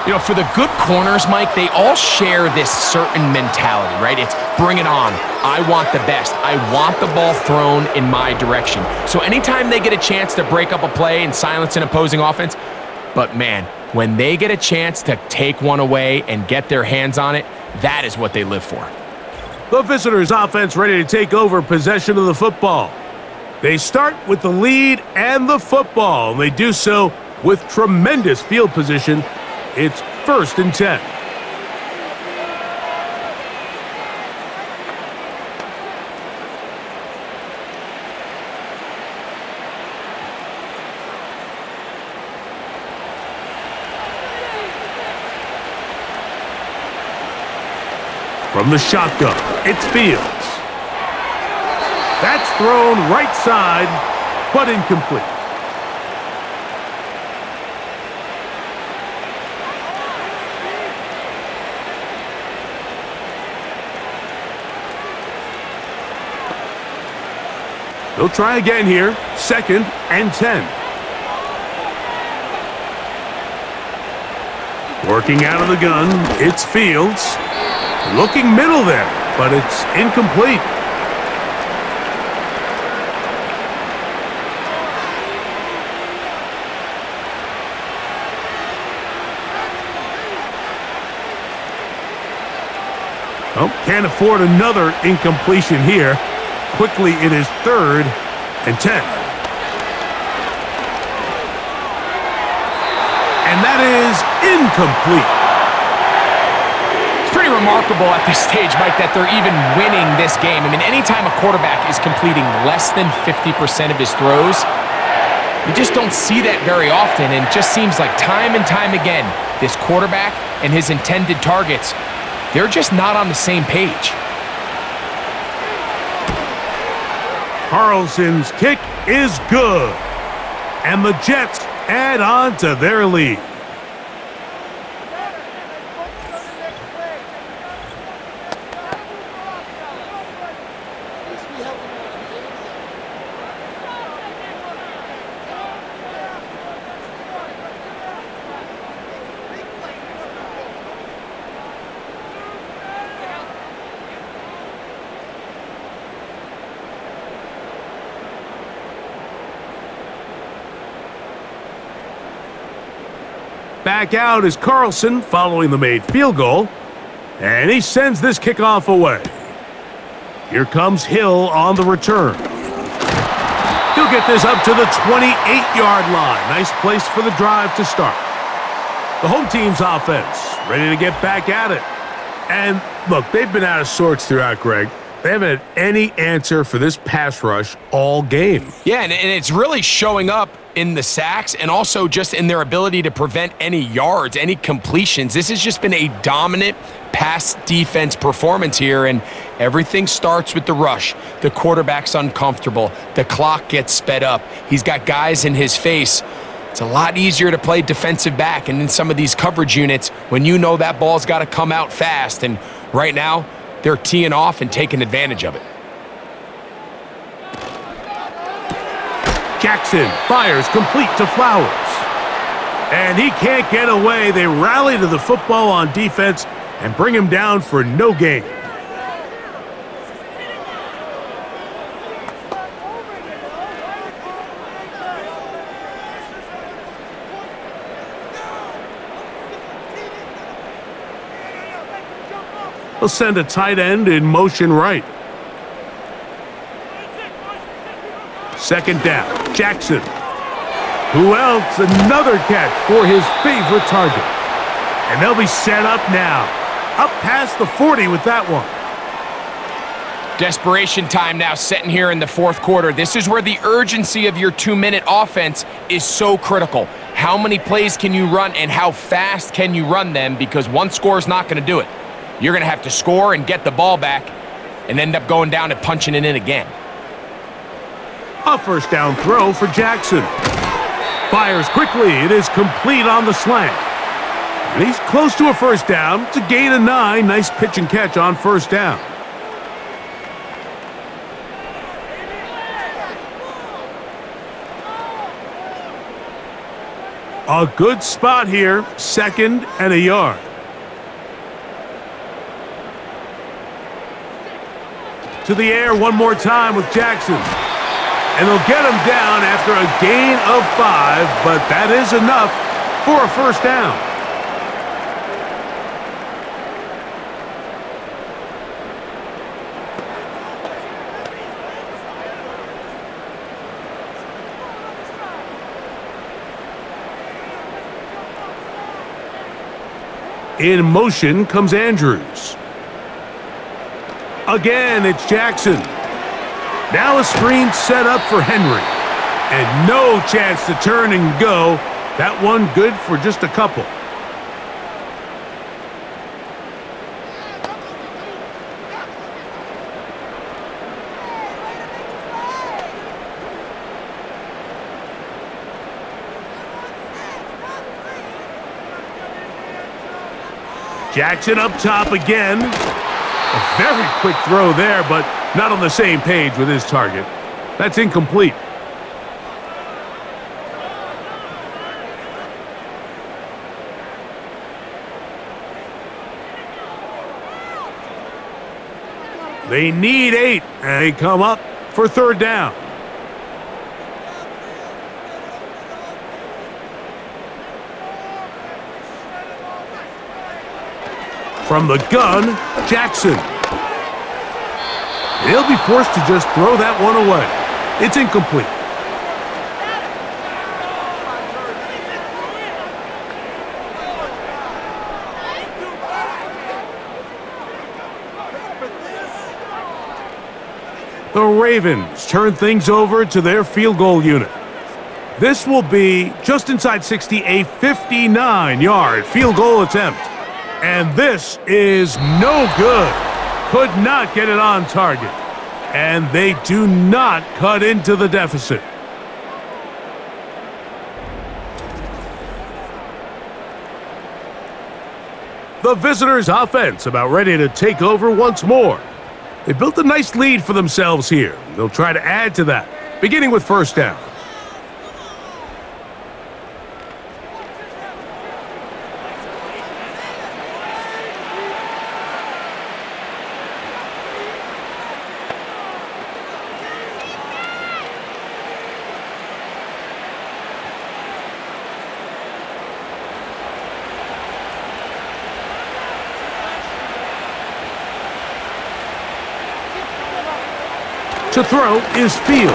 You know, for the good corners, Mike, they all share this certain mentality, right? It's bring it on. I want the best. I want the ball thrown in my direction. So anytime they get a chance to break up a play and silence an opposing offense, but man, when they get a chance to take one away and get their hands on it, that is what they live for. The visitors' offense ready to take over possession of the football. They start with the lead and the football, and they do so with tremendous field position. It's 1st and 10. From the shotgun, it's Fields. That's thrown right side, but incomplete. They'll try again here, 2nd and 10. Working out of the gun, it's Fields. Looking middle there, but it's incomplete. Oh, can't afford another incompletion here. Quickly, it is 3rd and 10. And that is incomplete. Pretty remarkable at this stage, Mike, that they're even winning this game. I mean, anytime a quarterback is completing less than 50% of his throws, you just don't see that very often, and it just seems like time and time again, this quarterback and his intended targets, they're just not on the same page. Carlson's kick is good, and the Jets add on to their lead. Back out is Carlson following the made field goal, and he sends this kickoff away. Here comes Hill on the return. He'll get this up to the 28-yard line. Nice place for the drive to start. The home team's offense ready to get back at it. And look, they've been out of sorts throughout, Greg. They haven't had any answer for this pass rush all game. Yeah, and it's really showing up in the sacks and also just in their ability to prevent any yards, any completions. This has just been a dominant pass defense performance here, and everything starts with the rush. The quarterback's uncomfortable. The clock gets sped up. He's got guys in his face. It's a lot easier to play defensive back and in some of these coverage units when you know that ball's got to come out fast, and right now they're teeing off and taking advantage of it. Jackson fires complete to Flowers. And he can't get away. They rally to the football on defense and bring him down for no gain. He'll send a tight end in motion right. Second down, Jackson. Who else? Another catch for his favorite target. And they'll be set up now. Up past the 40 with that one. Desperation time now setting here in the fourth quarter. This is where the urgency of your 2-minute offense is so critical. How many plays can you run and how fast can you run them? Because one score is not going to do it. You're going to have to score and get the ball back and end up going down and punching it in again. A first down throw for Jackson. Fires quickly. It is complete on the slant. And he's close to a first down. It's a gain of 9. Nice pitch and catch on first down. A good spot here, 2nd and a yard. To the air one more time with Jackson. And they'll get him down after a gain of 5, but that is enough for a first down. In motion comes Andrews. Again, it's Jackson. Now a screen set up for Henry. And no chance to turn and go. That one good for just a couple. Jackson up top again. A very quick throw there, but not on the same page with his target. That's incomplete. They need 8, and they come up for third down. From the gun, Jackson. He'll be forced to just throw that one away. It's incomplete. The Ravens turn things over to their field goal unit. This will be just inside 60, a 59-yard field goal attempt. And this is no good. Could not get it on target. And they do not cut into the deficit. The visitors' offense about ready to take over once more. They built a nice lead for themselves here. They'll try to add to that, beginning with first down. To throw is Fields.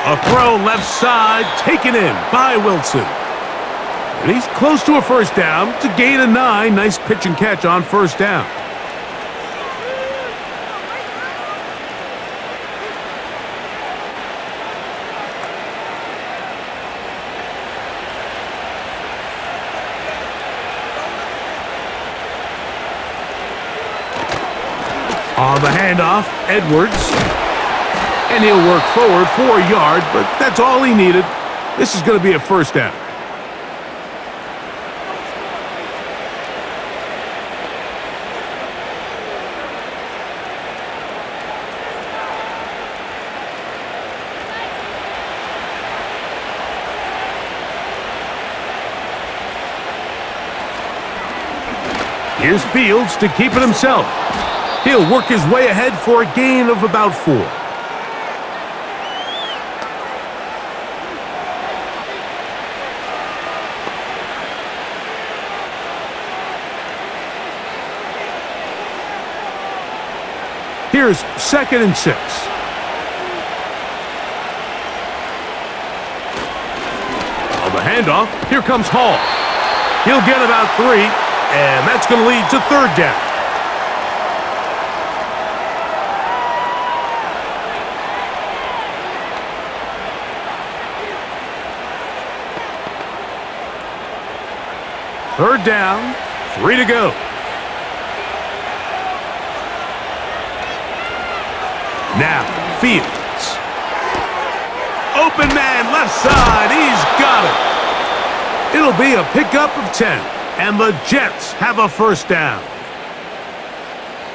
A throw left side, taken in by Wilson. And he's close to a first down. It's a gain of 9. Nice pitch and catch on first down. On the handoff, Edwards. And he'll work forward for a yard, but that's all he needed. This is going to be a first down. Here's Fields to keep it himself. He'll work his way ahead for a gain of about 4. Here's 2nd and 6. On the handoff, here comes Hall. He'll get about 3, and that's going to lead to third down. Third down, 3 to go. Now, Fields. Open man, left side. He's got it. It'll be a pickup of 10, and the Jets have a first down.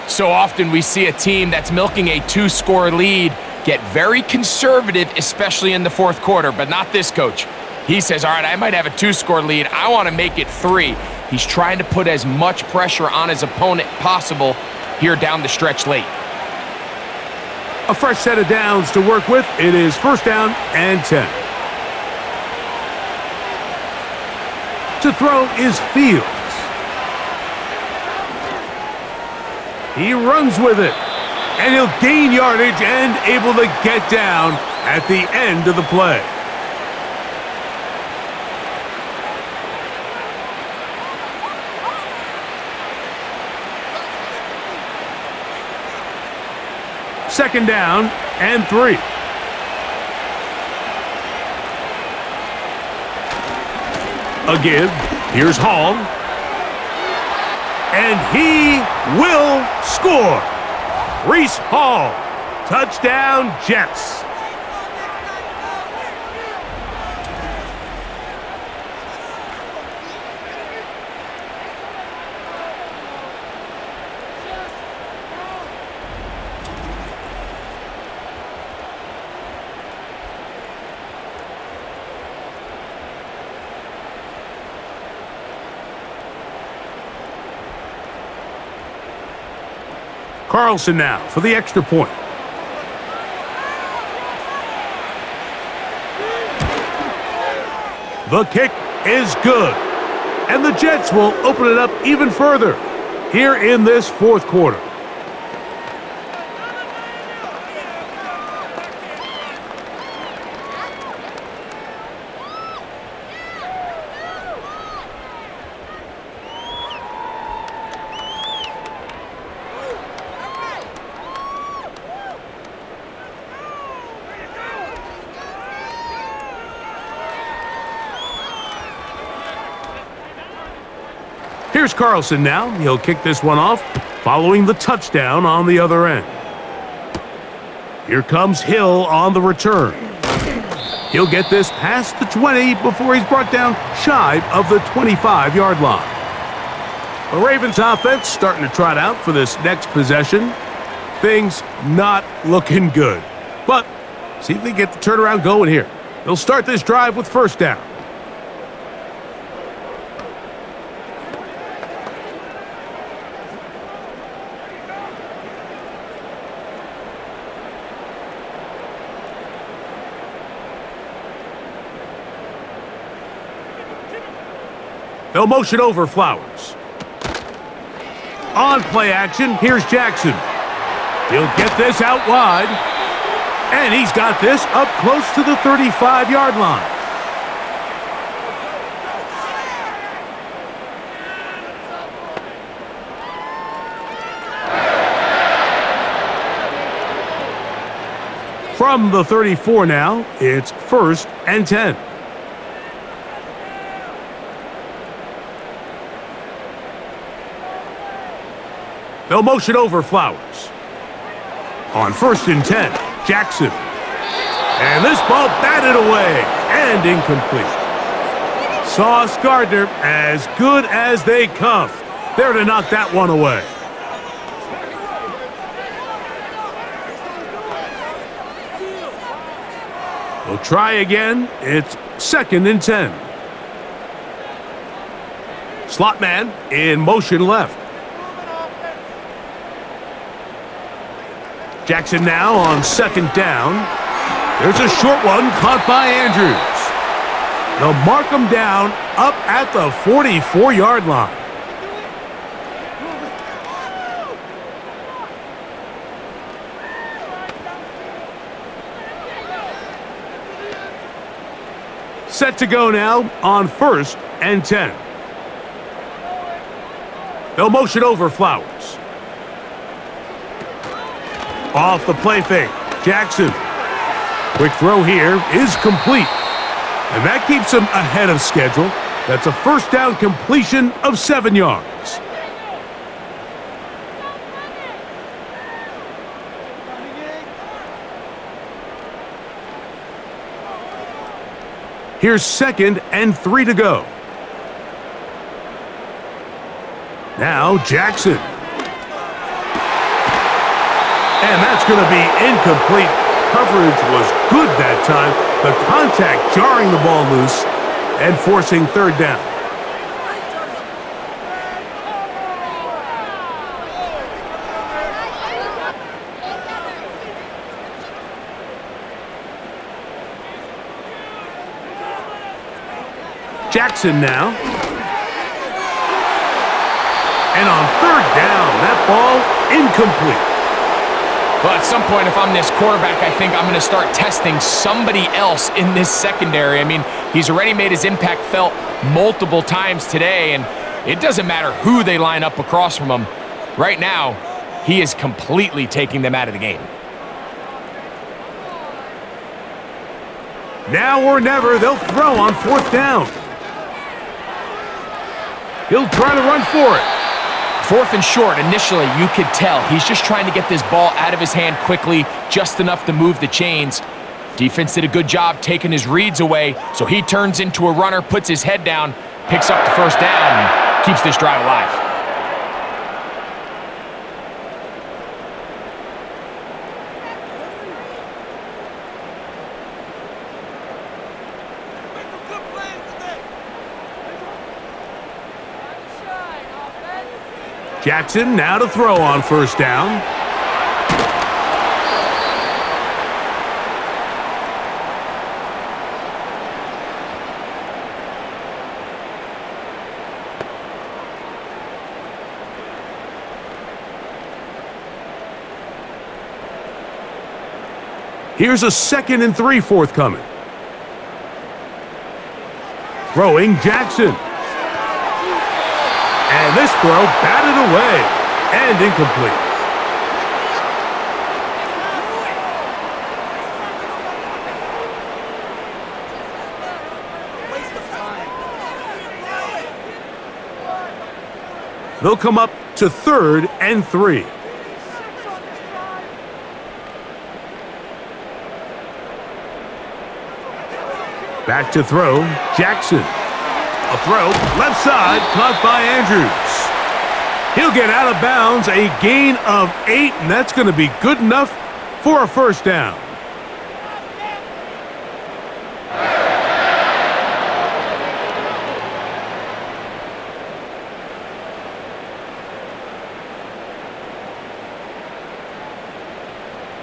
So often we see a team that's milking a 2-score lead get very conservative, especially in the fourth quarter, but not this coach. He says, all right, I might have a 2-score lead. I want to make it 3. He's trying to put as much pressure on his opponent possible here down the stretch late. A fresh set of downs to work with. It is first down and 10. To throw is Fields. He runs with it. And he'll gain yardage and able to get down at the end of the play. Second down and 3. A give. Here's Hall. And he will score. Reese Hall. Touchdown, Jets. Carlson now for the extra point. The kick is good. And the Jets will open it up even further here in this fourth quarter. Here's Carlson now. He'll kick this one off, following the touchdown on the other end. Here comes Hill on the return. He'll get this past the 20 before he's brought down shy of the 25-yard line. The Ravens offense starting to trot out for this next possession. Things not looking good. But see if they get the turnaround going here. They'll start this drive with first down. They'll motion over Flowers. On play action, here's Jackson. He'll get this out wide. And he's got this up close to the 35-yard line. From the 34 now, it's first and 10. They'll motion over Flowers. On first and 10, Jackson. And this ball batted away and incomplete. Sauce Gardner, as good as they come. There to knock that one away. They'll try again. It's second and 10. Slot man in motion left. Jackson now on second down. There's a short one caught by Andrews. They'll mark him down up at the 44-yard line. Set to go now on first and 10. They'll motion over Flowers. Off the play fake, Jackson. Quick throw here is complete. And that keeps him ahead of schedule. That's a first down completion of 7 yards. Here's 2nd and 3 to go. Now Jackson. And that's going to be incomplete. Coverage was good that time. The contact jarring the ball loose and forcing 3rd down. Jackson now. And on 3rd down, that ball incomplete. Well, at some point, if I'm this quarterback, I think I'm going to start testing somebody else in this secondary. I mean, he's already made his impact felt multiple times today, and it doesn't matter who they line up across from him. Right now, he is completely taking them out of the game. Now or never, they'll throw on 4th down. He'll try to run for it. 4th and short, initially, you could tell he's just trying to get this ball out of his hand quickly, just enough to move the chains. Defense did a good job taking his reads away, so he turns into a runner, puts his head down, picks up the 1st down, and keeps this drive alive. Jackson now to throw on 1st down. Here's a 2nd and 3 forthcoming. Throwing Jackson. And this throw batted away and incomplete. They'll come up to 3rd and 3. Back to throw, Jackson. A throw, left side, caught by Andrews. He'll get out of bounds, a gain of 8, and that's going to be good enough for a 1st down.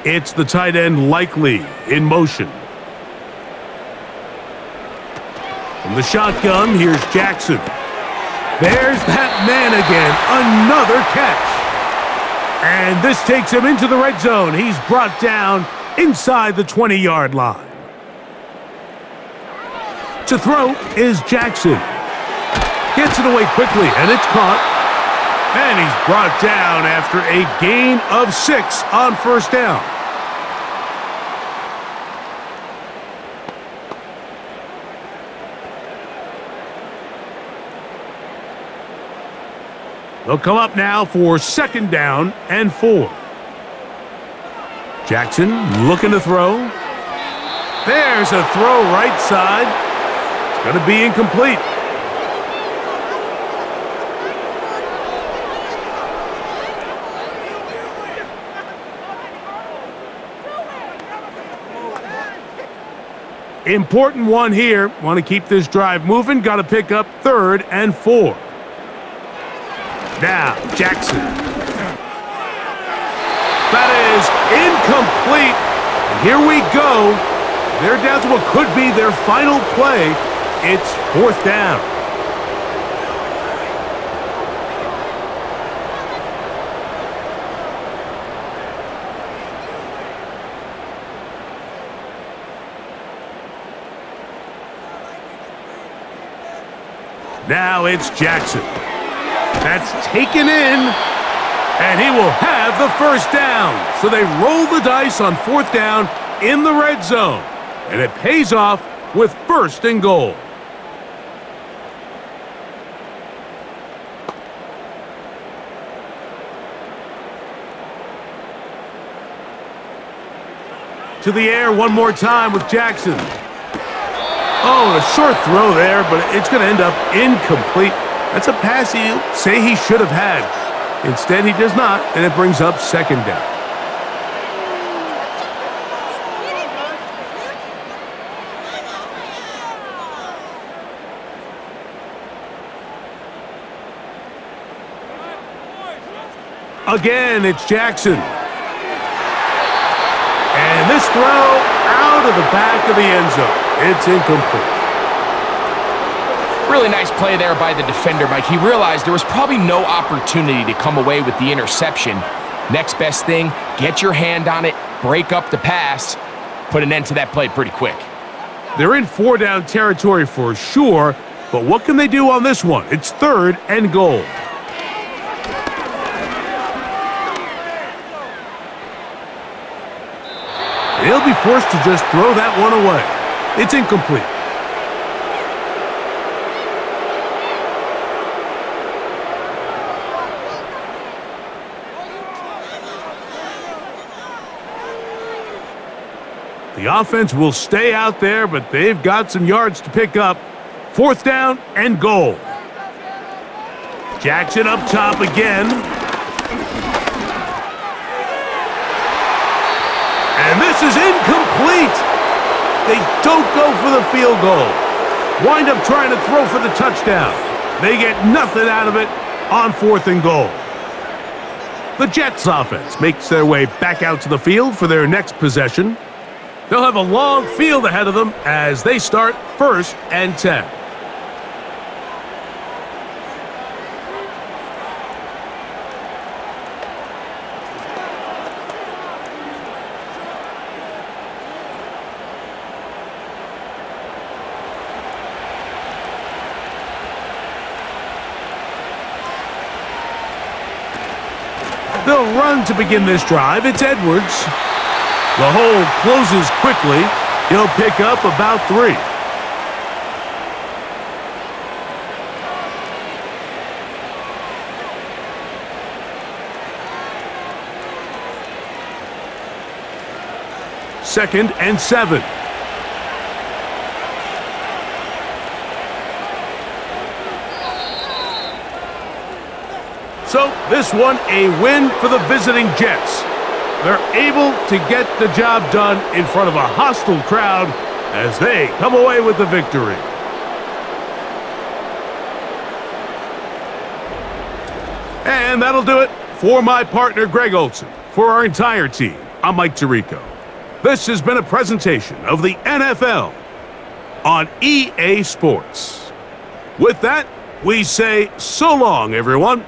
It's the tight end Likely in motion. From the shotgun, here's Jackson. There's that man again, another catch. And this takes him into the red zone. He's brought down inside the 20-yard line. To throw is Jackson. Gets it away quickly, and it's caught. And he's brought down after a gain of 6 on 1st down. They'll come up now for 2nd down and 4. Jackson looking to throw. There's a throw right side. It's going to be incomplete. Important one here. Want to keep this drive moving. Got to pick up 3rd and 4. Now, Jackson. That is incomplete. And here we go. They're down to what could be their final play. It's 4th down. Now it's Jackson. That's taken in, and he will have the 1st down. So they roll the dice on 4th down in the red zone, and it pays off with 1st and goal. To the air one more time with Jackson. Oh, a short throw there, but it's going to end up incomplete. That's a pass he'll say he should have had. Instead, he does not, and it brings up second down. Again, it's Jackson. And this throw out of the back of the end zone. It's incomplete. Really nice play there by the defender, Mike. He realized there was probably no opportunity to come away with the interception. Next best thing, get your hand on it, break up the pass, put an end to that play pretty quick. They're in 4-down territory for sure, but what can they do on this one? It's 3rd and goal. He'll be forced to just throw that one away. It's incomplete. The offense will stay out there, but they've got some yards to pick up. 4th down and goal. Jackson up top again. And this is incomplete. They don't go for the field goal. Wind up trying to throw for the touchdown. They get nothing out of it on 4th and goal. The Jets offense makes their way back out to the field for their next possession. They'll have a long field ahead of them as they start 1st and 10. They'll run to begin this drive. It's Edwards. The hole closes quickly. He'll pick up about 3. Second and 7. So this one a win for the visiting Jets. They're able to get the job done in front of a hostile crowd as they come away with the victory. And that'll do it for my partner, Greg Olson. For our entire team, I'm Mike Tirico. This has been a presentation of the NFL on EA Sports. With that, we say so long, everyone.